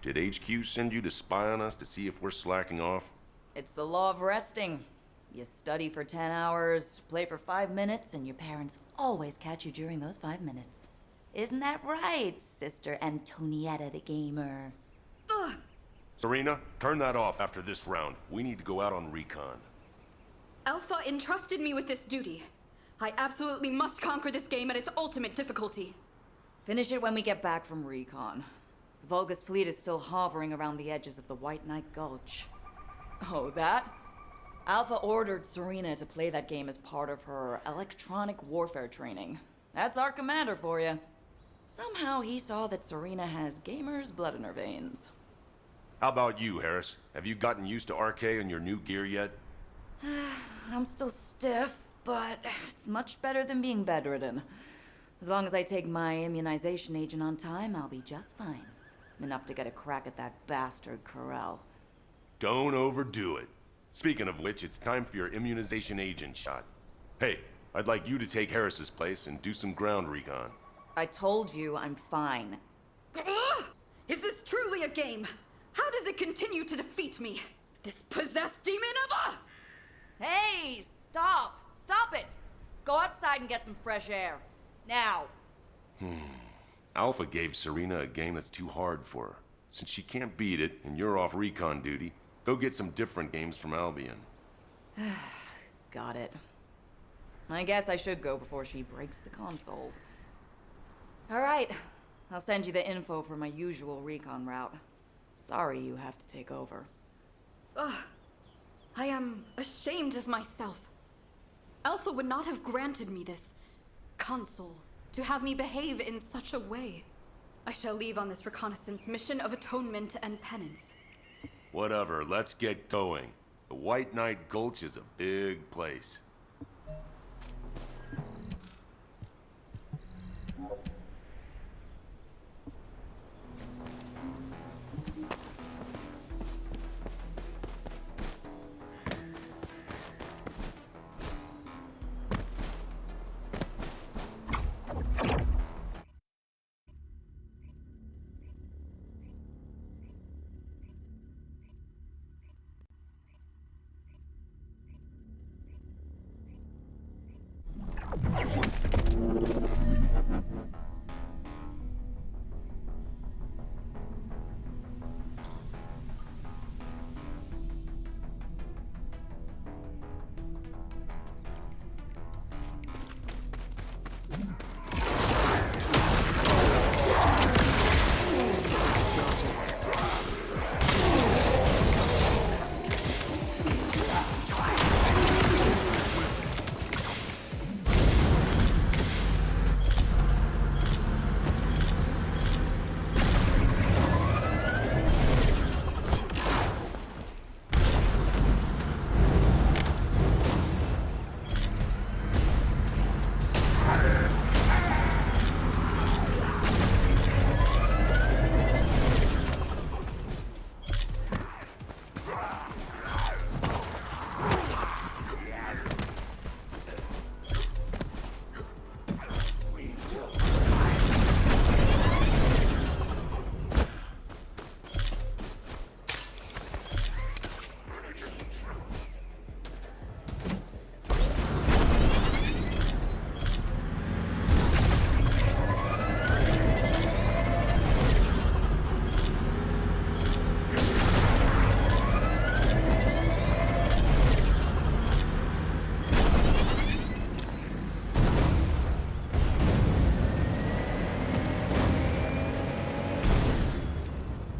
Did HQ send you to spy on us to see if we're slacking off? It's the law of resting. You study for 10 hours, play for 5 minutes, and your parents always catch you during those 5 minutes. Isn't that right, Sister Antonietta the Gamer? Ugh. Serena, turn that off after this round. We need to go out on recon. Alpha entrusted me with this duty. I absolutely must conquer this game at its ultimate difficulty. Finish it when we get back from recon. The Vulgus fleet is still hovering around the edges of the White Knight Gulch. Oh, that? Alpha ordered Serena to play that game as part of her electronic warfare training. That's our commander for you. Somehow he saw that Serena has gamer's blood in her veins. How about you, Harris? Have you gotten used to RK and your new gear yet? I'm still stiff, but it's much better than being bedridden. As long as I take my immunization agent on time, I'll be just fine. Enough to get a crack at that bastard Corel. Don't overdo it. Speaking of which, it's time for your immunization agent shot. Hey, I'd like you to take Harris's place and do some ground recon. I told you I'm fine. Ugh! Is this truly a game? How does it continue to defeat me? This possessed demon of a... Hey, stop! Stop it! Go outside and get some fresh air. Now. Alpha gave Serena a game that's too hard for her. Since she can't beat it, and you're off recon duty, go get some different games from Albion. Got it. I guess I should go before she breaks the console. Alright, I'll send you the info for my usual recon route. Sorry you have to take over. Ugh. I am ashamed of myself. Alpha would not have granted me this console to have me behave in such a way. I shall leave on this reconnaissance mission of atonement and penance. Whatever, let's get going. The White Knight Gulch is a big place.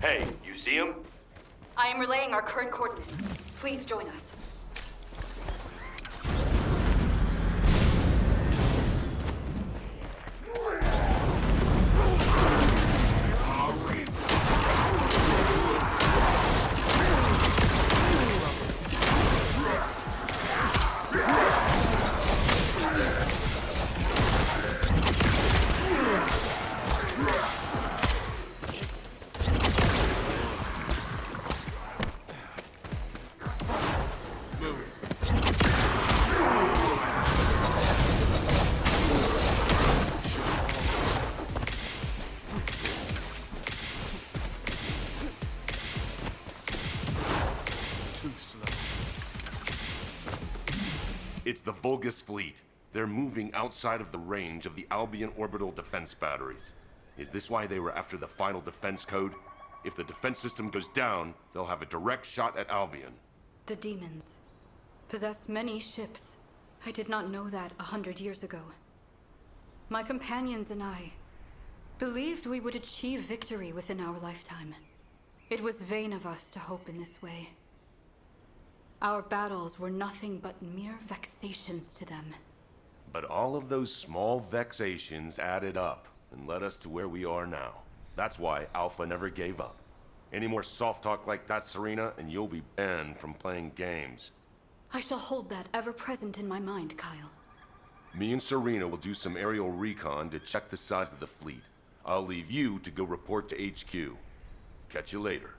Hey, you see him? I am relaying our current coordinates. Please join us. It's the Vulgus fleet. They're moving outside of the range of the Albion orbital defense batteries. Is this why they were after the final defense code? If the defense system goes down, they'll have a direct shot at Albion. The demons possess many ships. I did not know that 100 years ago. My companions and I believed we would achieve victory within our lifetime. It was vain of us to hope in this way. Our battles were nothing but mere vexations to them. But all of those small vexations added up and led us to where we are now. That's why Alpha never gave up. Any more soft talk like that, Serena, and you'll be banned from playing games. I shall hold that ever present in my mind, Kyle. Me and Serena will do some aerial recon to check the size of the fleet. I'll leave you to go report to HQ. Catch you later.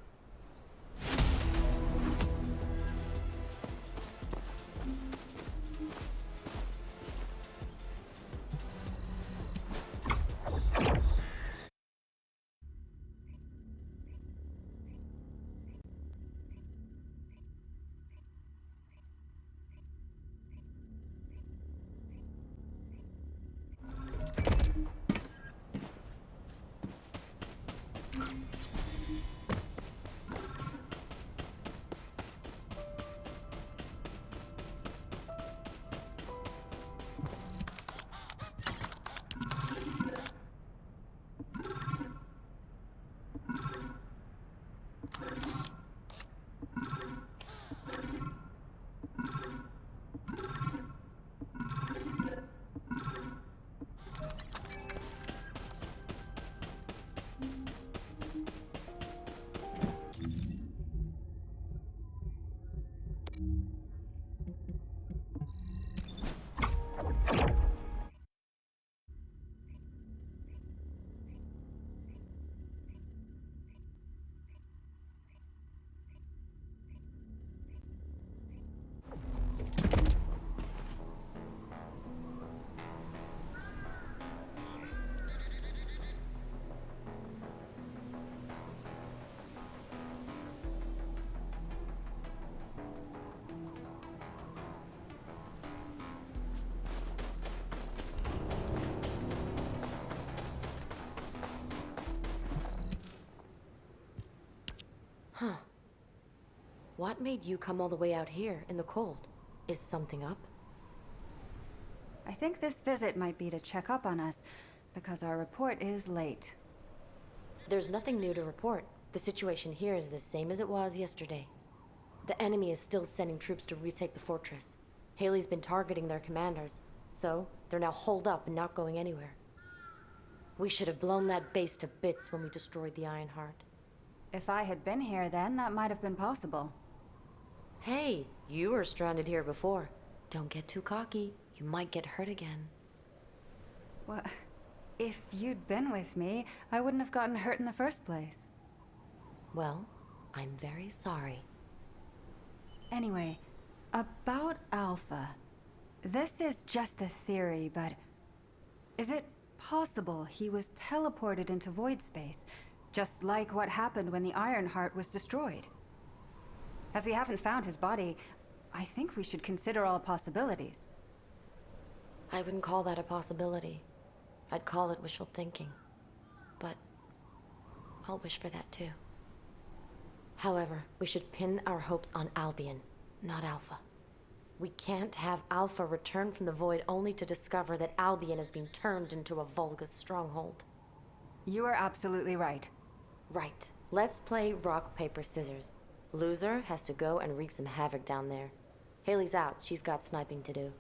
Huh. What made you come all the way out here in the cold? Is something up? I think this visit might be to check up on us, because our report is late. There's nothing new to report. The situation here is the same as it was yesterday. The enemy is still sending troops to retake the fortress. Haley's been targeting their commanders, so they're now holed up and not going anywhere. We should have blown that base to bits when we destroyed the Ironheart. If I had been here then, that might have been possible. Hey, you were stranded here before. Don't get too cocky. You might get hurt again. Well, if you'd been with me, I wouldn't have gotten hurt in the first place. Well, I'm very sorry. Anyway, about Alpha. This is just a theory, but is it possible he was teleported into void space, just like what happened when the Ironheart was destroyed? As we haven't found his body, I think we should consider all possibilities. I wouldn't call that a possibility. I'd call it wishful thinking. But I'll wish for that too. However, we should pin our hopes on Albion, not Alpha. We can't have Alpha return from the void only to discover that Albion has been turned into a Vulgus stronghold. You are absolutely right. Right. Let's play rock, paper, scissors. Loser has to go and wreak some havoc down there. Haley's out. She's got sniping to do.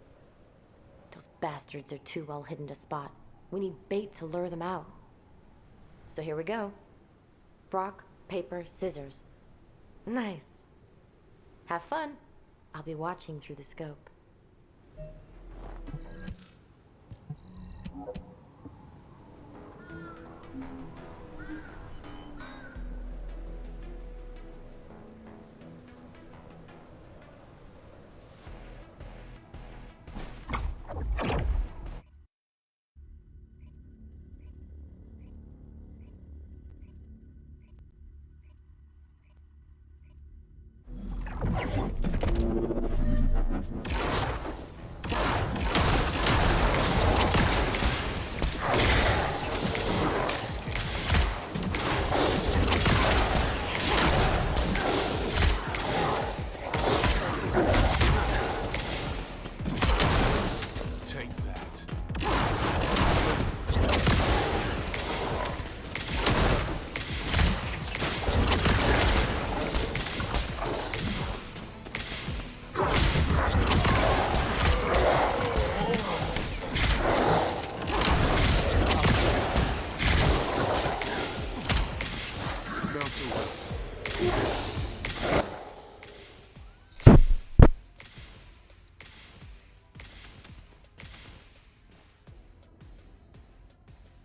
Those bastards are too well hidden to spot. We need bait to lure them out. So here we go. Rock, paper, scissors. Nice. Have fun. I'll be watching through the scope.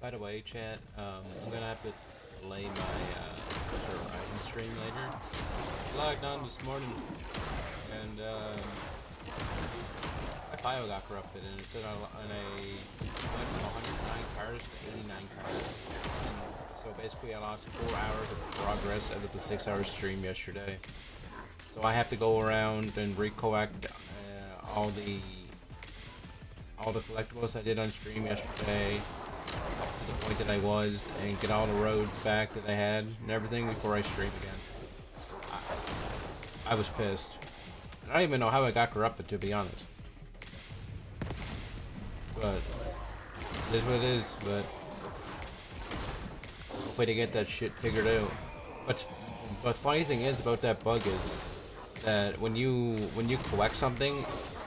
By the way, chat, I'm gonna have to delay my Horizon stream later. Logged on this morning, and my file got corrupted, and it said I went from 109 cars to 89 cars. And so basically, I lost 4 hours of progress out of the 6-hour stream yesterday. So I have to go around and recollect all the collectibles I did on stream yesterday, up to the point that I was, and get all the roads back that I had and everything before I stream again. I was pissed. I don't even know how I got corrupted, to be honest. But it is what it is. But hopefully to get that shit figured out. But funny thing is about that bug is that when you collect something,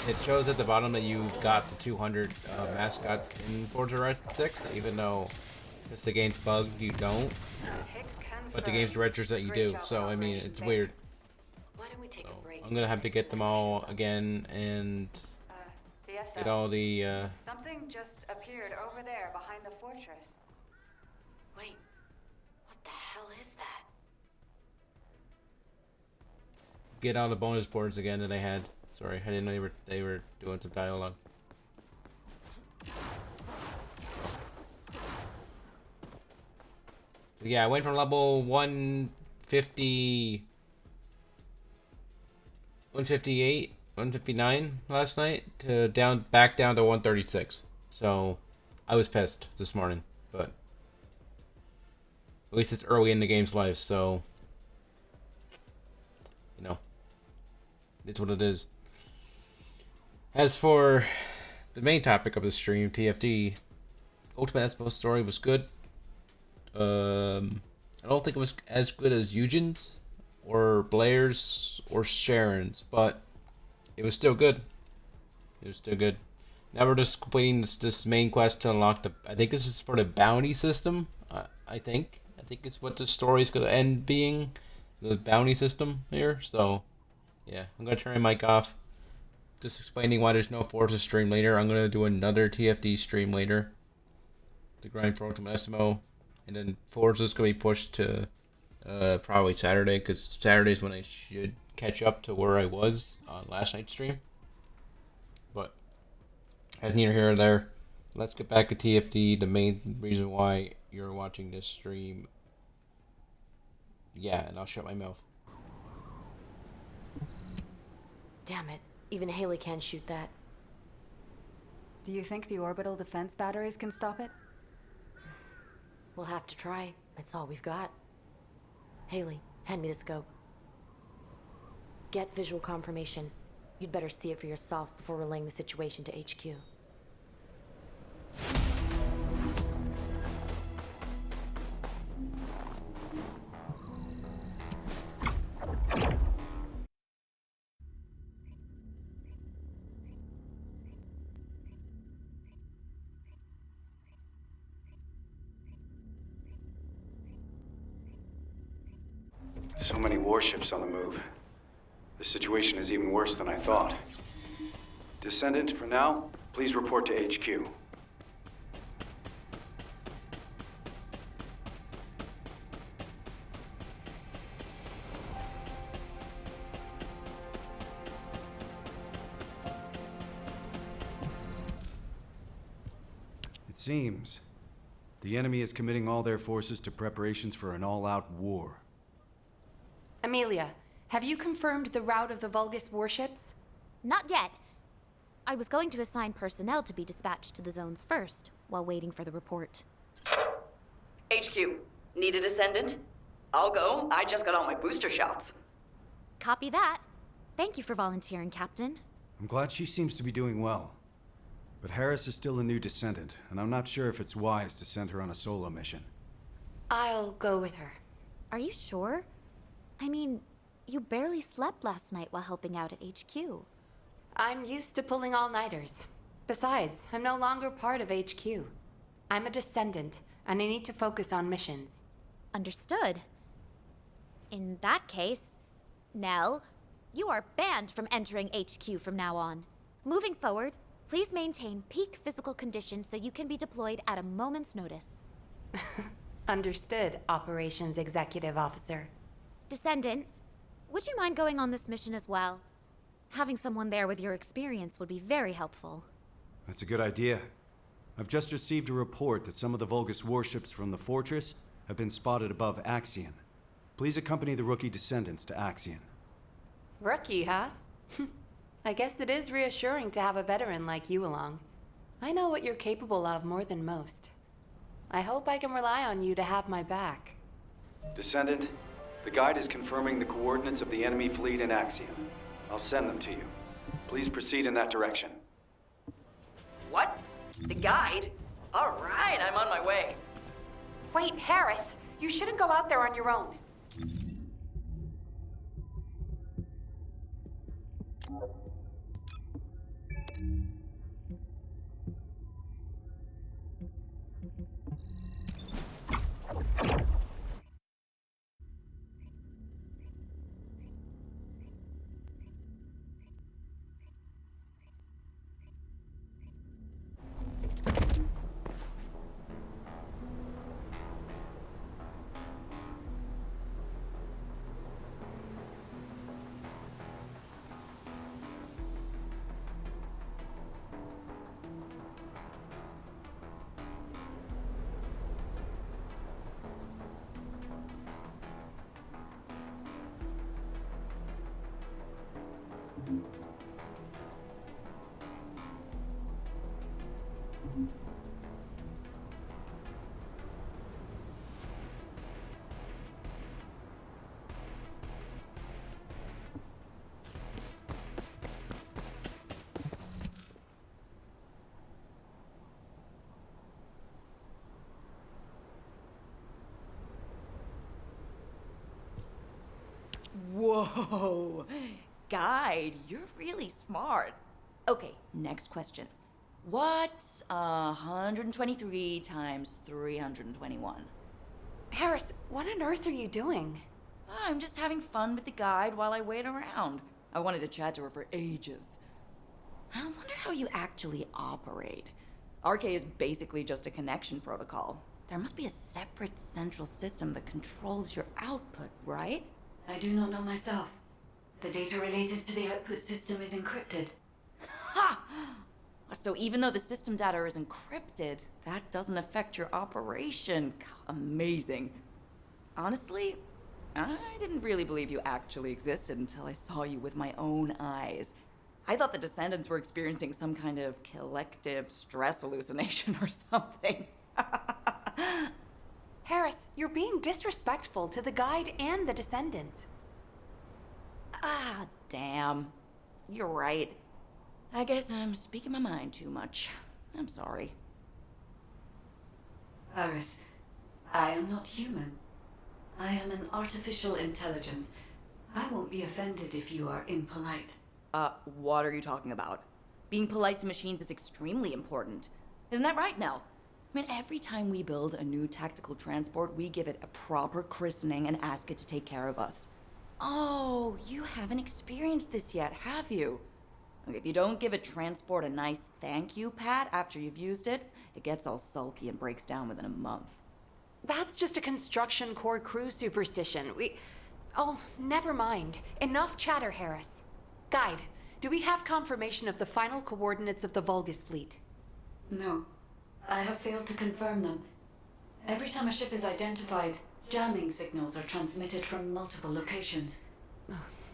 it shows at the bottom that you got the 200 mascots in Forza Horizon 6, even though it's the game's bugged, you don't. But the game's registers that you do, so I mean, it's weird. Why don't we take a break? I'm gonna have to get them all again and get all the Something just appeared over there behind the fortress. Wait, what the hell is that? get all the bonus boards again that I had. Sorry, I didn't know they were doing some dialogue. So yeah, I went from level 150, 158, 159 last night to back down to 136. So I was pissed this morning, but at least it's early in the game's life, so you know, it's what it is. As for the main topic of the stream, TFD, Ultimate Espo story was good. I don't think it was as good as Eugen's or Blair's or Sharon's, but it was still good. It was still good. Now we're just completing this main quest to unlock the. I think this is for the bounty system. I think it's what the story is gonna end being, the bounty system here. So yeah, I'm gonna turn my mic off. Just explaining why there's no Forza stream later. I'm gonna do another TFD stream later to grind for Ultimate SMO, and then Forza's gonna be pushed to probably Saturday, because Saturday's when I should catch up to where I was on last night's stream. But as neither here or there, let's get back to TFD. The main reason why you're watching this stream. Yeah, and I'll shut my mouth. Damn it. Even Haley can't shoot that. Do you think the orbital defense batteries can stop it? We'll have to try. It's all we've got. Haley, hand me the scope. Get visual confirmation. You'd better see it for yourself before relaying the situation to HQ. So many warships on the move. The situation is even worse than I thought. Descendant, for now, please report to HQ. It seems the enemy is committing all their forces to preparations for an all-out war. Amelia, have you confirmed the route of the Vulgus warships? Not yet. I was going to assign personnel to be dispatched to the zones first, while waiting for the report. HQ, need a descendant? I'll go. I just got all my booster shots. Copy that. Thank you for volunteering, Captain. I'm glad she seems to be doing well. But Harris is still a new descendant, and I'm not sure if it's wise to send her on a solo mission. I'll go with her. Are you sure? I mean, you barely slept last night while helping out at HQ. I'm used to pulling all-nighters. Besides, I'm no longer part of HQ. I'm a descendant, and I need to focus on missions. Understood. In that case, Nell, you are banned from entering HQ from now on. Moving forward, Please maintain peak physical condition so you can be deployed at a moment's notice. Understood, Operations Executive Officer. Descendant, would you mind going on this mission as well? Having someone there with your experience would be very helpful. That's a good idea. I've just received a report that some of the Vulgus warships from the Fortress have been spotted above Axion. Please accompany the rookie descendants to Axion. Rookie, huh? I guess it is reassuring to have a veteran like you along. I know what you're capable of more than most. I hope I can rely on you to have my back. Descendant, the guide is confirming the coordinates of the enemy fleet in Axion. I'll send them to you. Please proceed in that direction. What? The guide? All right, I'm on my way. Wait, Harris! You shouldn't go out there on your own. Whoa! Guide, you're really smart. Okay, next question. What's 123 times 321? Harris, what on earth are you doing? I'm just having fun with the guide while I wait around. I wanted to chat to her for ages. I wonder how you actually operate. RK is basically just a connection protocol. There must be a separate central system that controls your output, right? I do not know myself. The data related to the output system is encrypted. Ha! So even though the system data is encrypted, that doesn't affect your operation. Amazing. Honestly, I didn't really believe you actually existed until I saw you with my own eyes. I thought the Descendants were experiencing some kind of collective stress hallucination or something. Harris, you're being disrespectful to the guide and the Descendant. Ah, damn. You're right. I guess I'm speaking my mind too much. I'm sorry. Iris, I am not human. I am an artificial intelligence. I won't be offended if you are impolite. What are you talking about? Being polite to machines is extremely important. Isn't that right, Nell? I mean, every time we build a new tactical transport, we give it a proper christening and ask it to take care of us. Oh, you haven't experienced this yet, have you? If you don't give a transport a nice thank you pat after you've used it, it gets all sulky and breaks down within a month. That's just a construction core crew superstition. Oh, never mind. Enough chatter, Harris. Guide, do we have confirmation of the final coordinates of the Vulgus fleet? No. I have failed to confirm them. Every time a ship is identified, jamming signals are transmitted from multiple locations.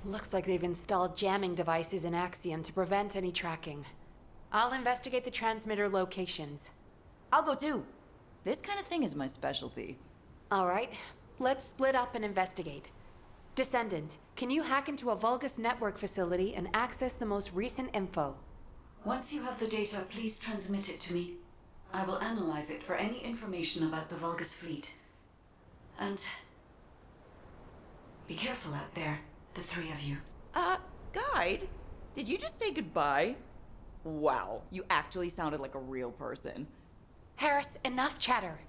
Looks like they've installed jamming devices in Axion to prevent any tracking. I'll investigate the transmitter locations. I'll go too. This kind of thing is my specialty. All right, let's split up and investigate. Descendant, can you hack into a Vulgus network facility and access the most recent info? Once you have the data, please transmit it to me. I will analyze it for any information about the Vulgus fleet. And be careful out there, the three of you. Guide? Did you just say goodbye? Wow, you actually sounded like a real person. Harris, enough chatter.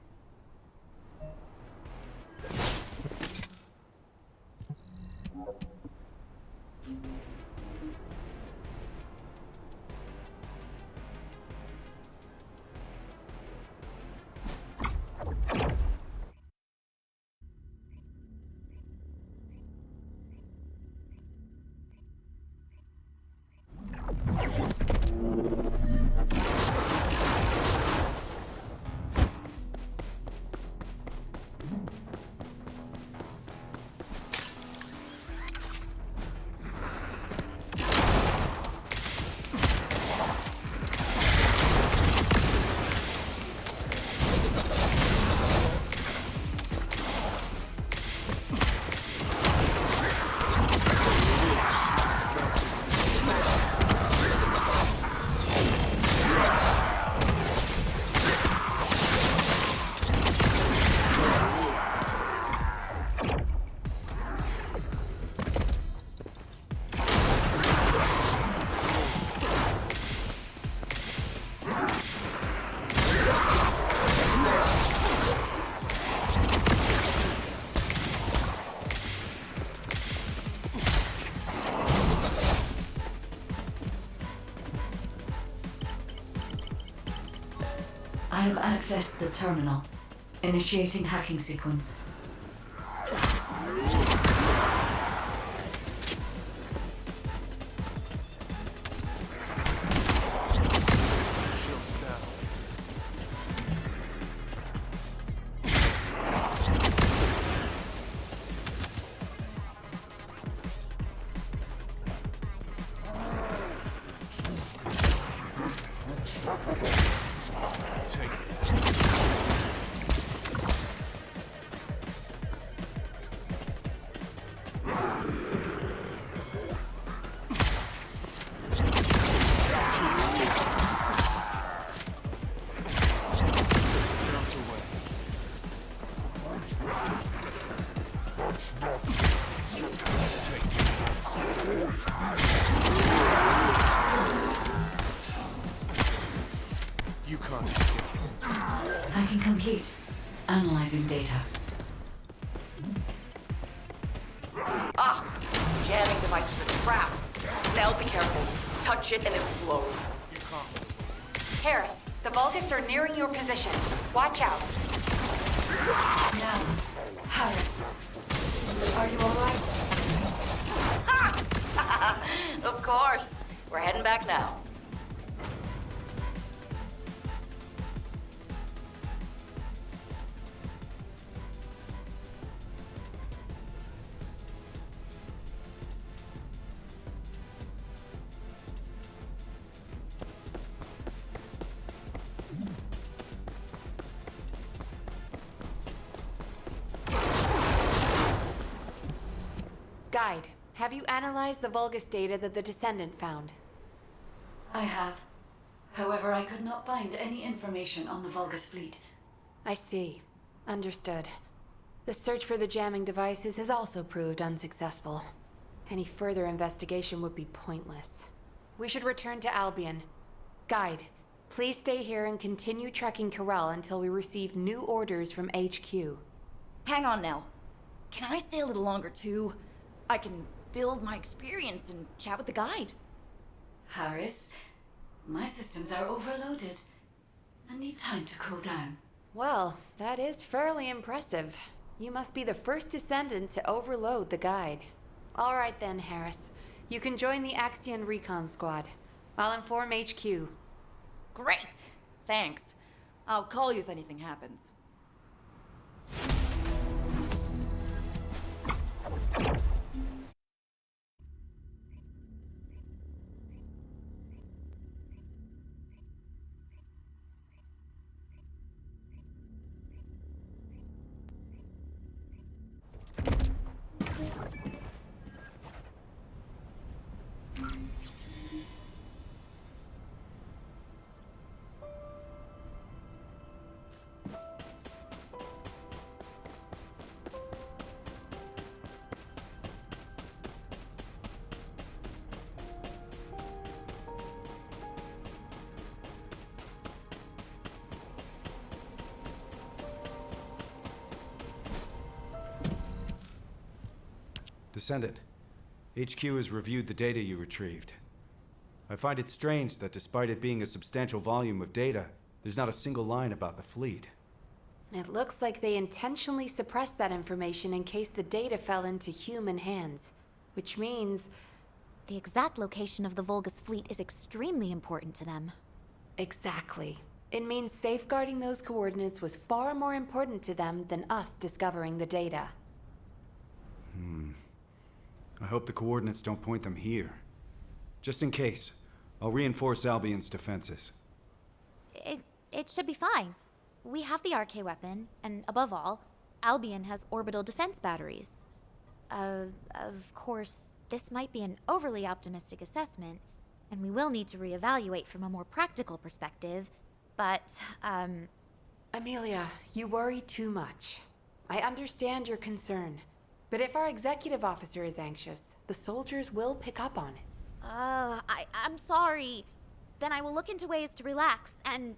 I have accessed the terminal. Initiating hacking sequence. Hacking complete. Analyzing data. Ah! Jamming device was a trap. Now be careful. Touch it and it'll blow. Harris, the Vulgus are nearing your position. Watch out. Now, Harris. Are you alright? Of course. We're heading back now. Guide, have you analyzed the Vulgus data that the Descendant found? I have. However, I could not find any information on the Vulgus fleet. I see. Understood. The search for the jamming devices has also proved unsuccessful. Any further investigation would be pointless. We should return to Albion. Guide, please stay here and continue tracking Corral until we receive new orders from HQ. Hang on now. Can I stay a little longer too? I can build my experience and chat with the guide. Harris, my systems are overloaded. I need time to cool down. Well, that is fairly impressive. You must be the first Descendant to overload the guide. All right then, Harris. You can join the Axion Recon Squad. I'll inform HQ. Great! Thanks. I'll call you if anything happens. Descendant, HQ has reviewed the data you retrieved. I find it strange that despite it being a substantial volume of data, there's not a single line about the fleet. It looks like they intentionally suppressed that information in case the data fell into human hands. Which means... The exact location of the Vulgus fleet is extremely important to them. Exactly. It means safeguarding those coordinates was far more important to them than us discovering the data. I hope the coordinates don't point them here. Just in case, I'll reinforce Albion's defenses. It should be fine. We have the RK weapon, and above all, Albion has orbital defense batteries. Of course, this might be an overly optimistic assessment, and we will need to reevaluate from a more practical perspective, but, Amelia, you worry too much. I understand your concern, but if our executive officer is anxious, the soldiers will pick up on it. I'm sorry. Then I will look into ways to relax, and...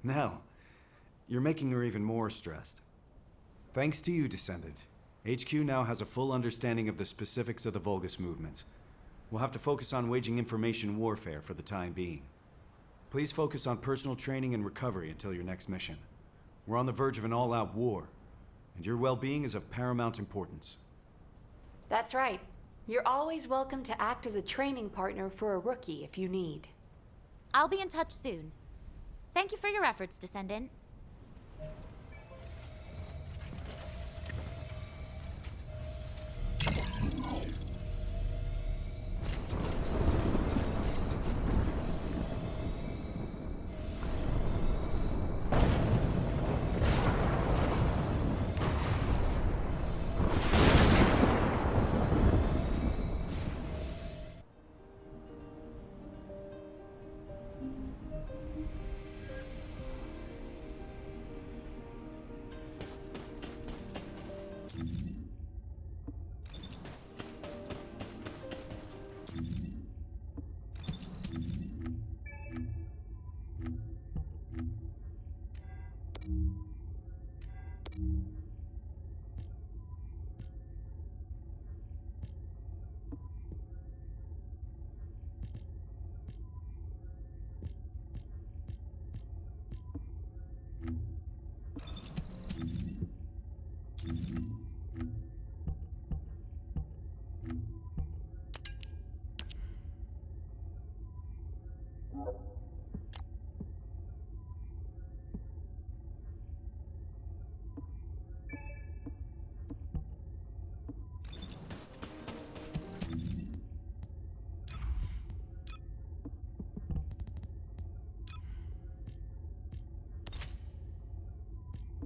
Now, you're making her even more stressed. Thanks to you, Descendant, HQ now has a full understanding of the specifics of the Vulgus movements. We'll have to focus on waging information warfare for the time being. Please focus on personal training and recovery until your next mission. We're on the verge of an all-out war, and your well-being is of paramount importance. That's right. You're always welcome to act as a training partner for a rookie if you need. I'll be in touch soon. Thank you for your efforts, Descendant.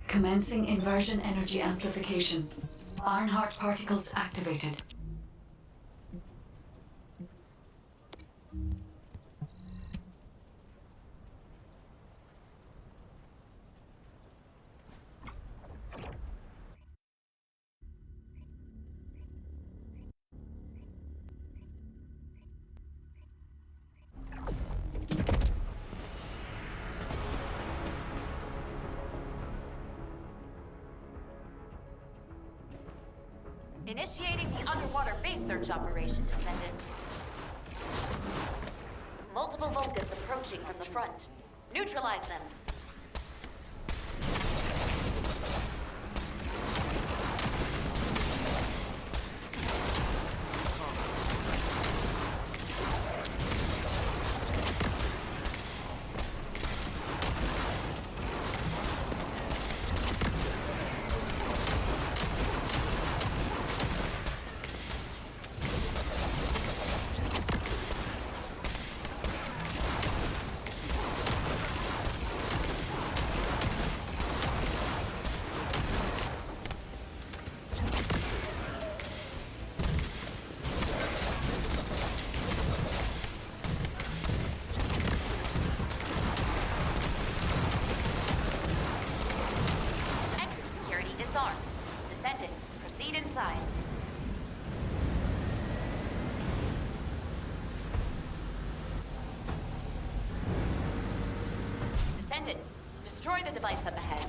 Commencing inversion energy amplification. Ironheart particles activated. Initiating the underwater base search operation, Descendant. Multiple Vulgus approaching from the front. Neutralize them. Descendant, proceed inside. Descendant, destroy the device up ahead.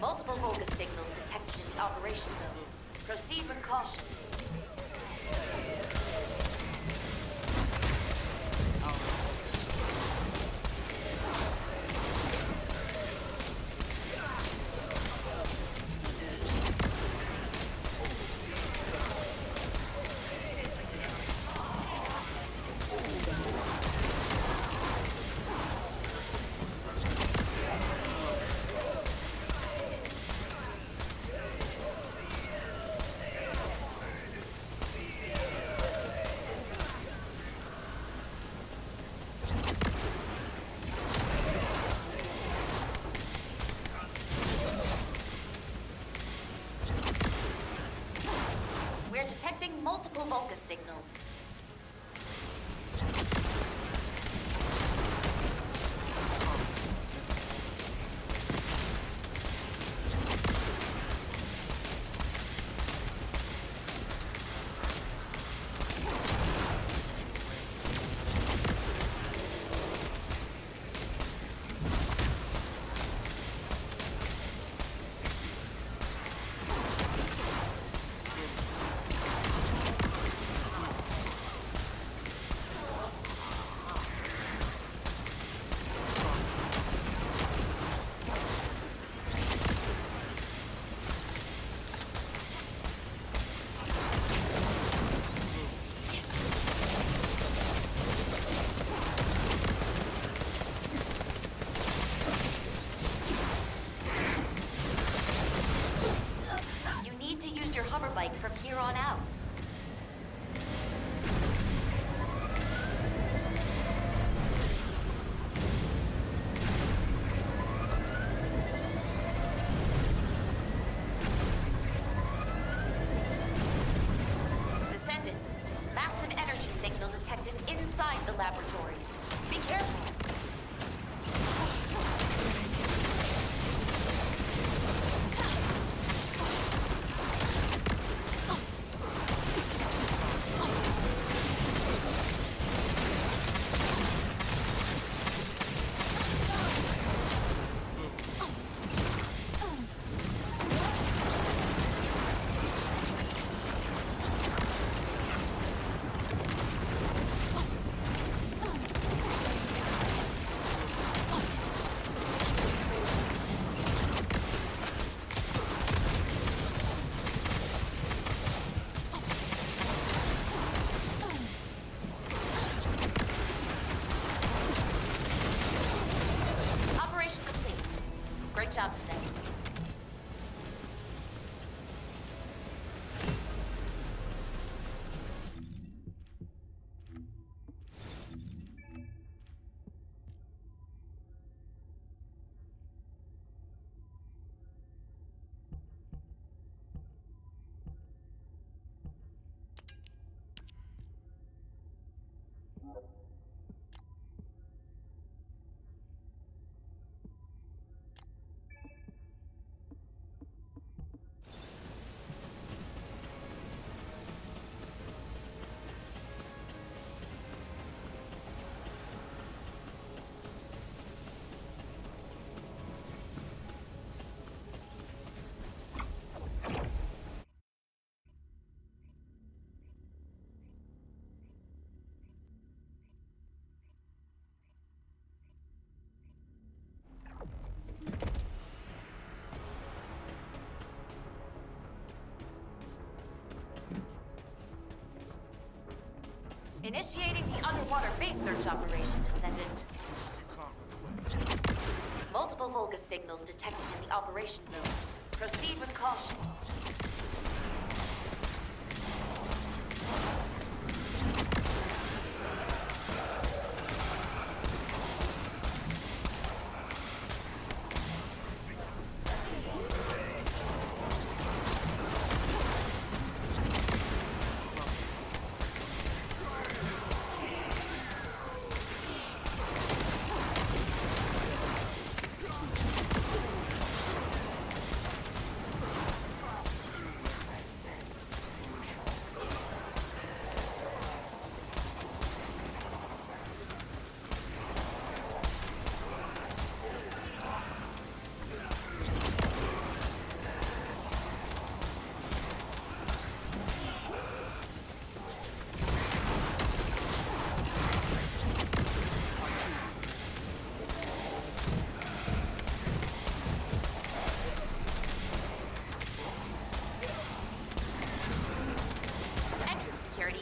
Multiple Vulgus signals detected in the operation zone. Proceed with caution. multiple Volca signals. Bike from here on out. Descendant, massive energy signal detected inside the laboratory. Be careful. Great job, Descendant. Initiating the underwater base search operation, Descendant. Multiple Volga signals detected in the operation zone. Proceed with caution.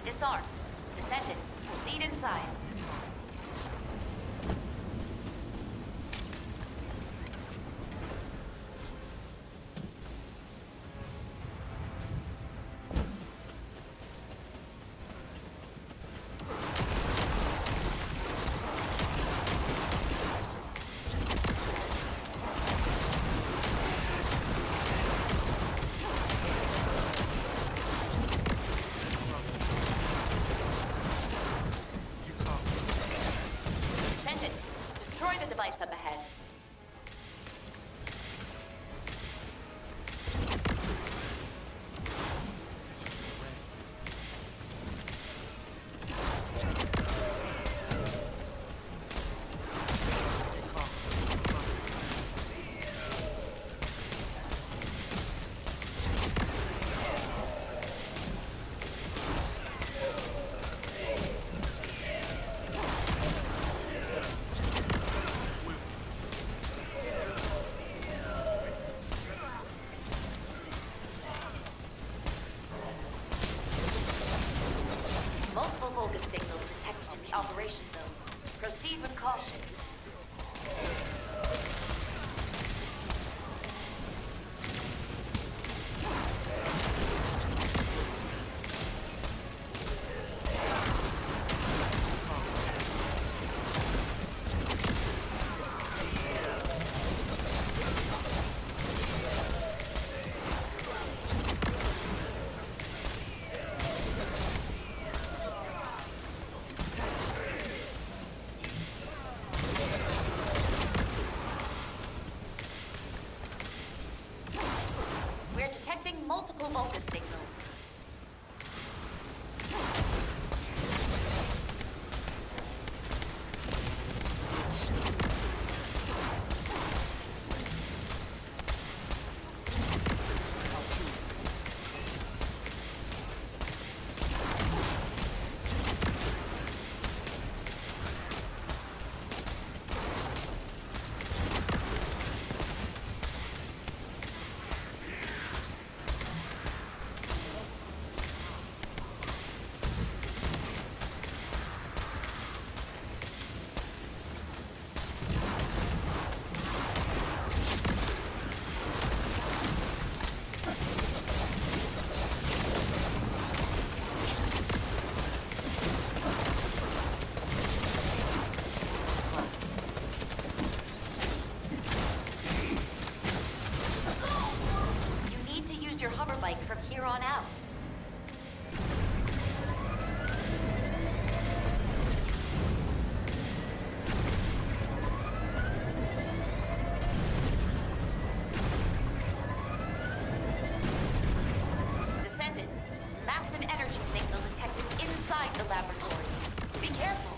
Disarmed. Descendant, proceed inside. device up ahead. Multiple Vulgus signals detected in the operation zone. Proceed with caution. We're detecting multiple Vulgus signals. You need to use your hover bike from here on out. Descendant, massive energy signal detected inside the laboratory. Be careful.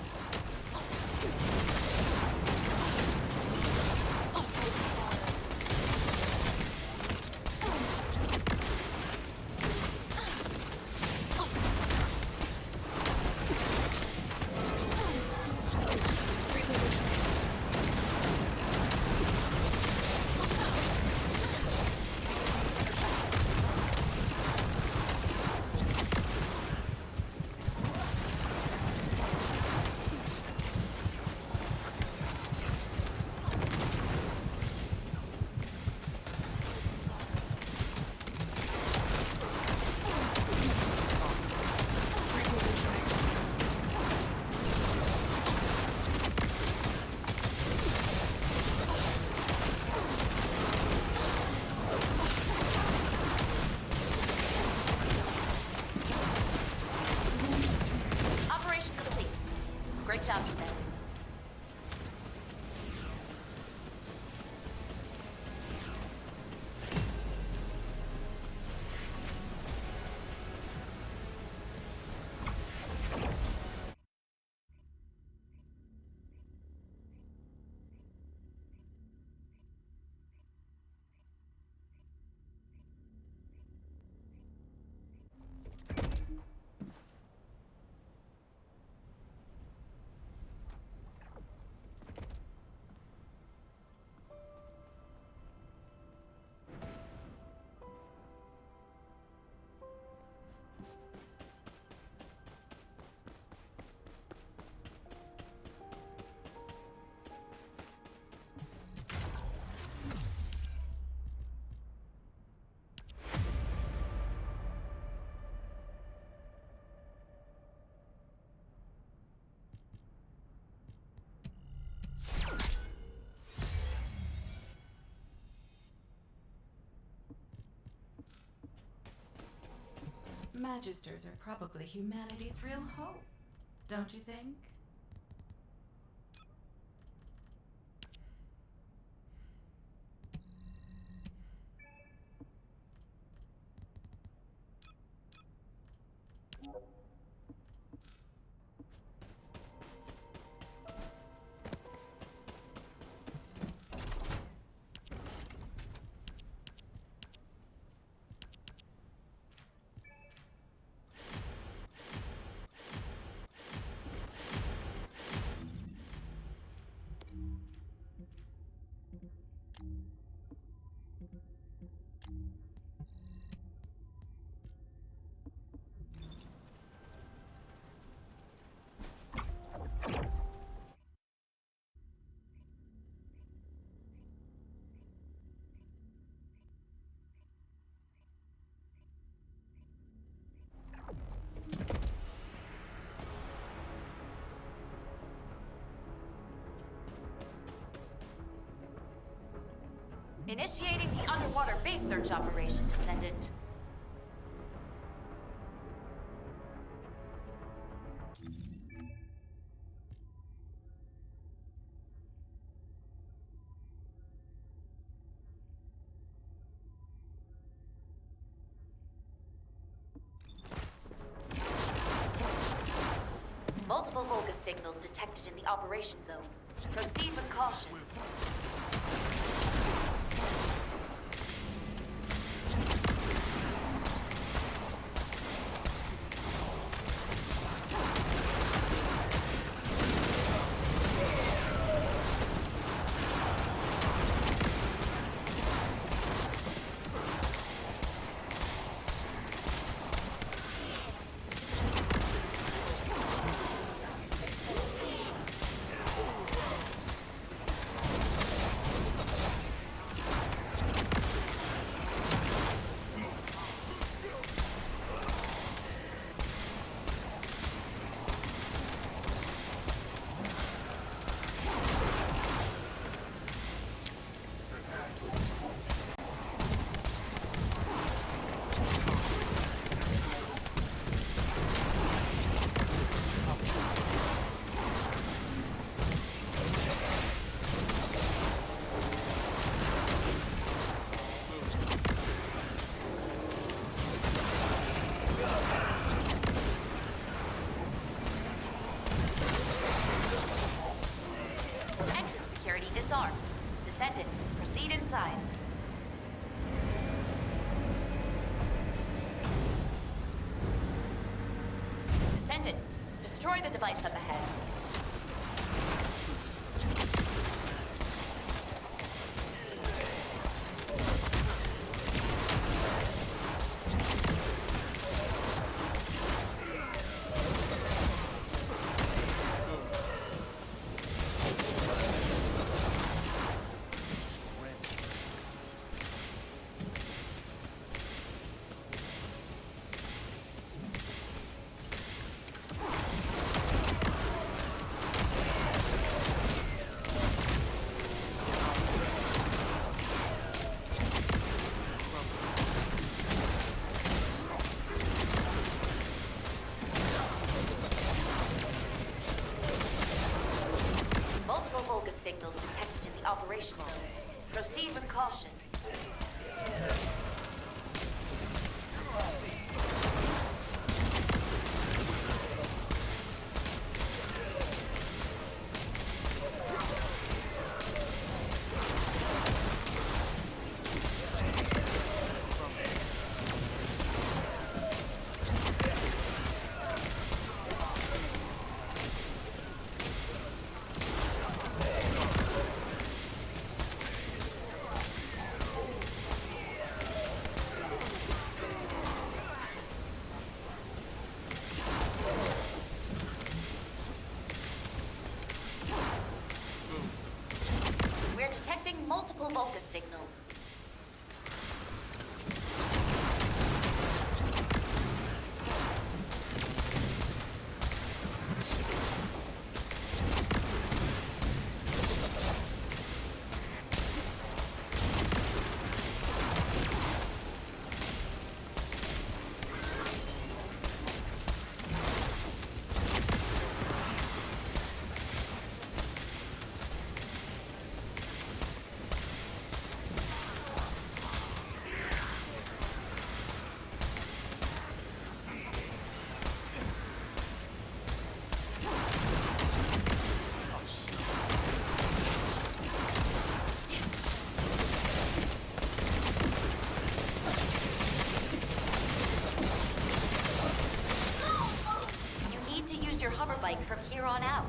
Operation complete. Great job, Descendant. Magisters are probably humanity's real hope, don't you think? Initiating the underwater base search operation, Descendant. Multiple Volga signals detected in the operation zone. Proceed with caution. Disarmed. Descendant, proceed inside. Descendant, destroy the device up ahead. Multiple Volga signals detected in the operation zone. Proceed with caution. We're detecting multiple Volga signals. Your hover bike from here on out.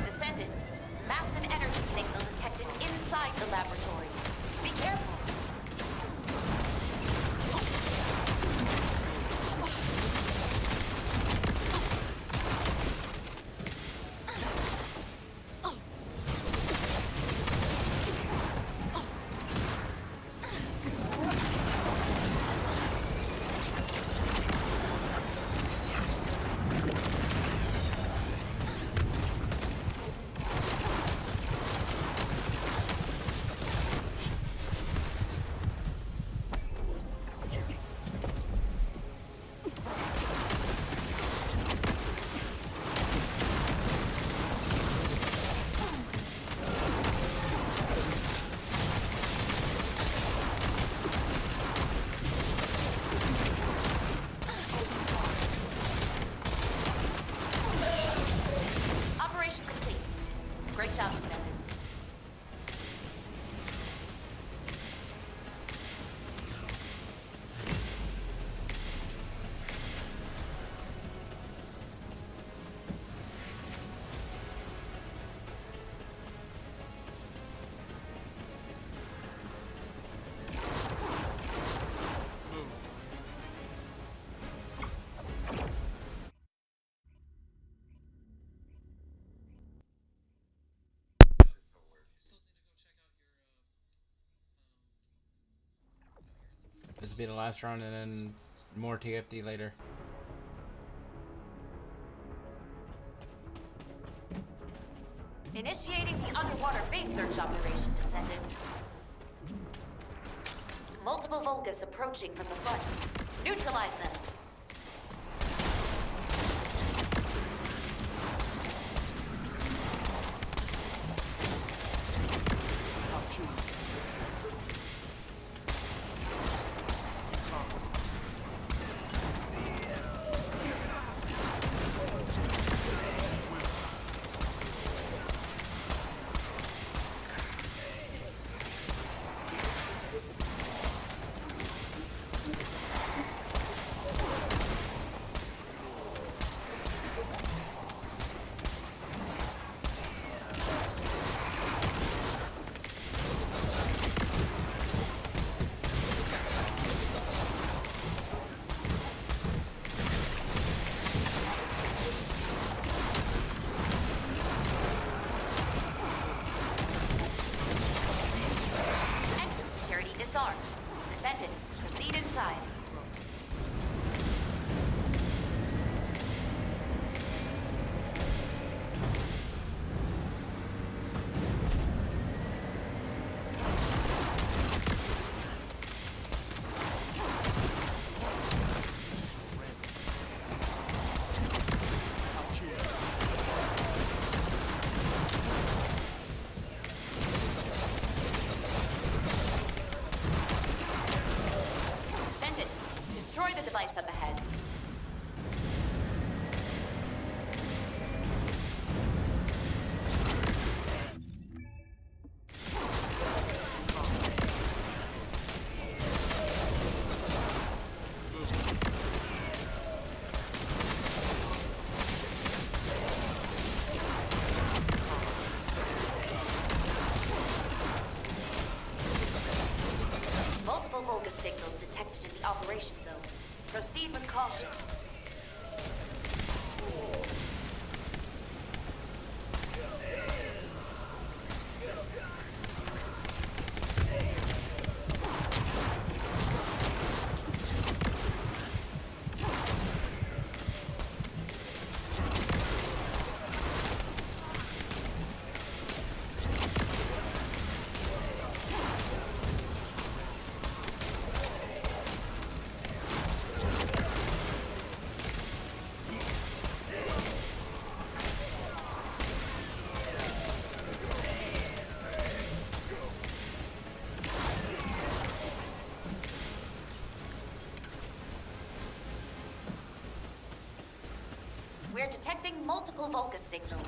Descendant, massive energy signal detected inside the laboratory. Be careful. will be the last round, and then more TFT later. Initiating the underwater base search operation, Descendant. Multiple Vulgus approaching from the front. Neutralize them. Disarmed. Descendant, proceed inside. Destroy the device up ahead. Multiple Vulgus signals detected in the operation zone. Proceed with caution. We're detecting multiple Vulgus signals.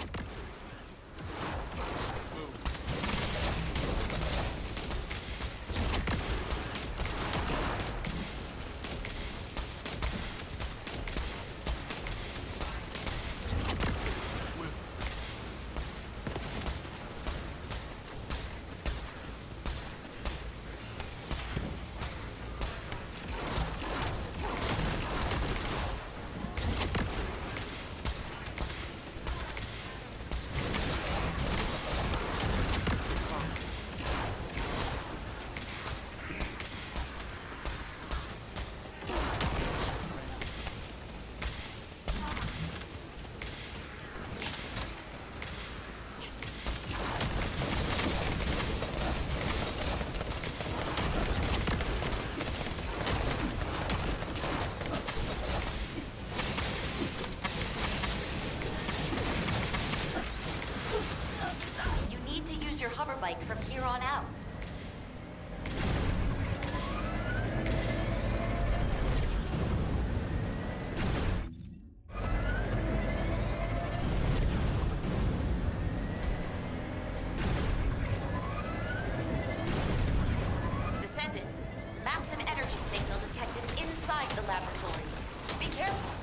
Your hover bike from here on out. Descendant, massive energy signal detected inside the laboratory. Be careful.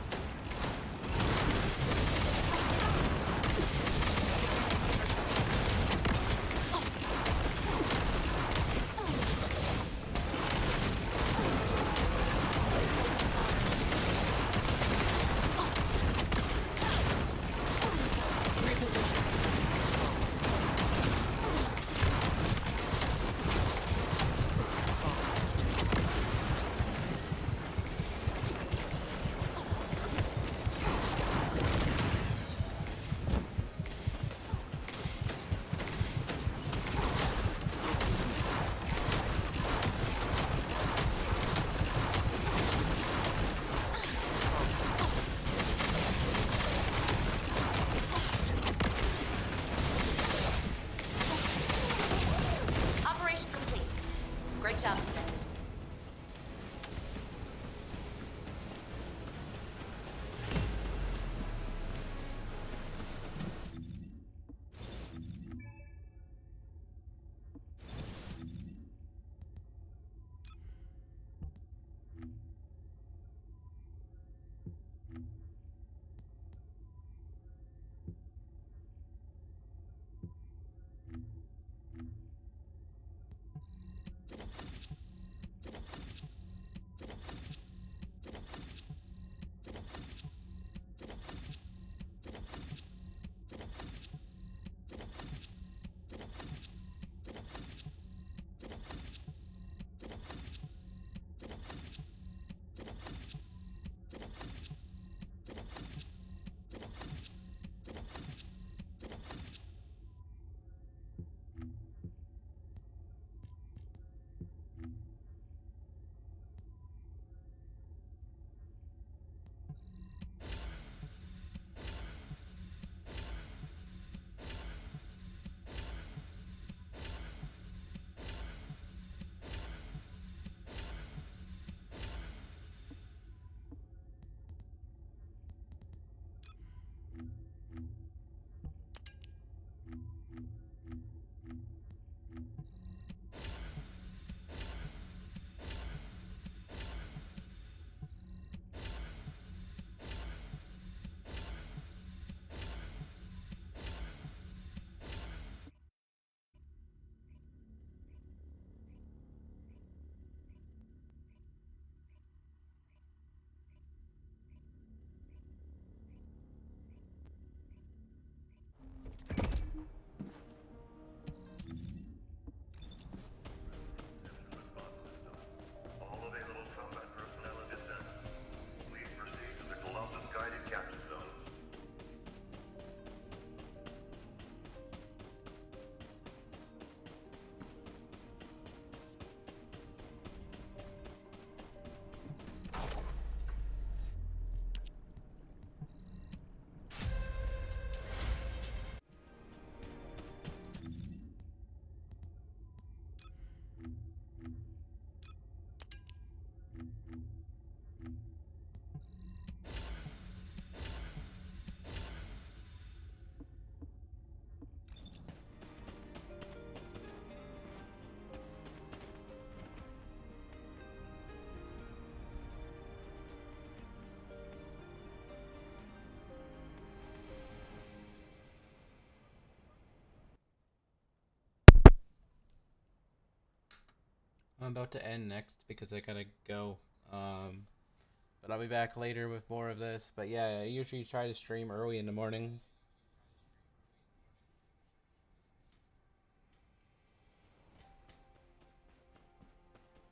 I'm about to end next because I gotta go. But I'll be back later with more of this. But yeah, I usually try to stream early in the morning.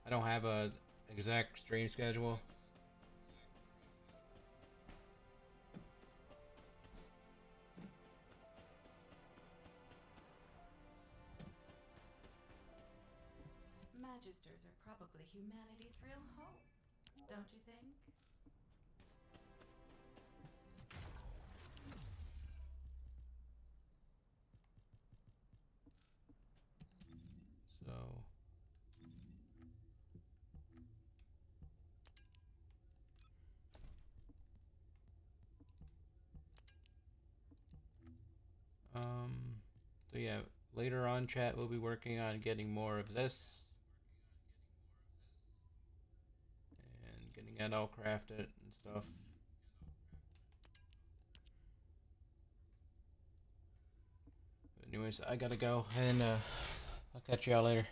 I don't have a exact stream schedule. Magisters are probably humanity's real hope, don't you think? So so yeah, later on chat we'll be working on getting more of this and getting it all crafted and stuff. But anyways, I gotta go and I'll catch y'all later.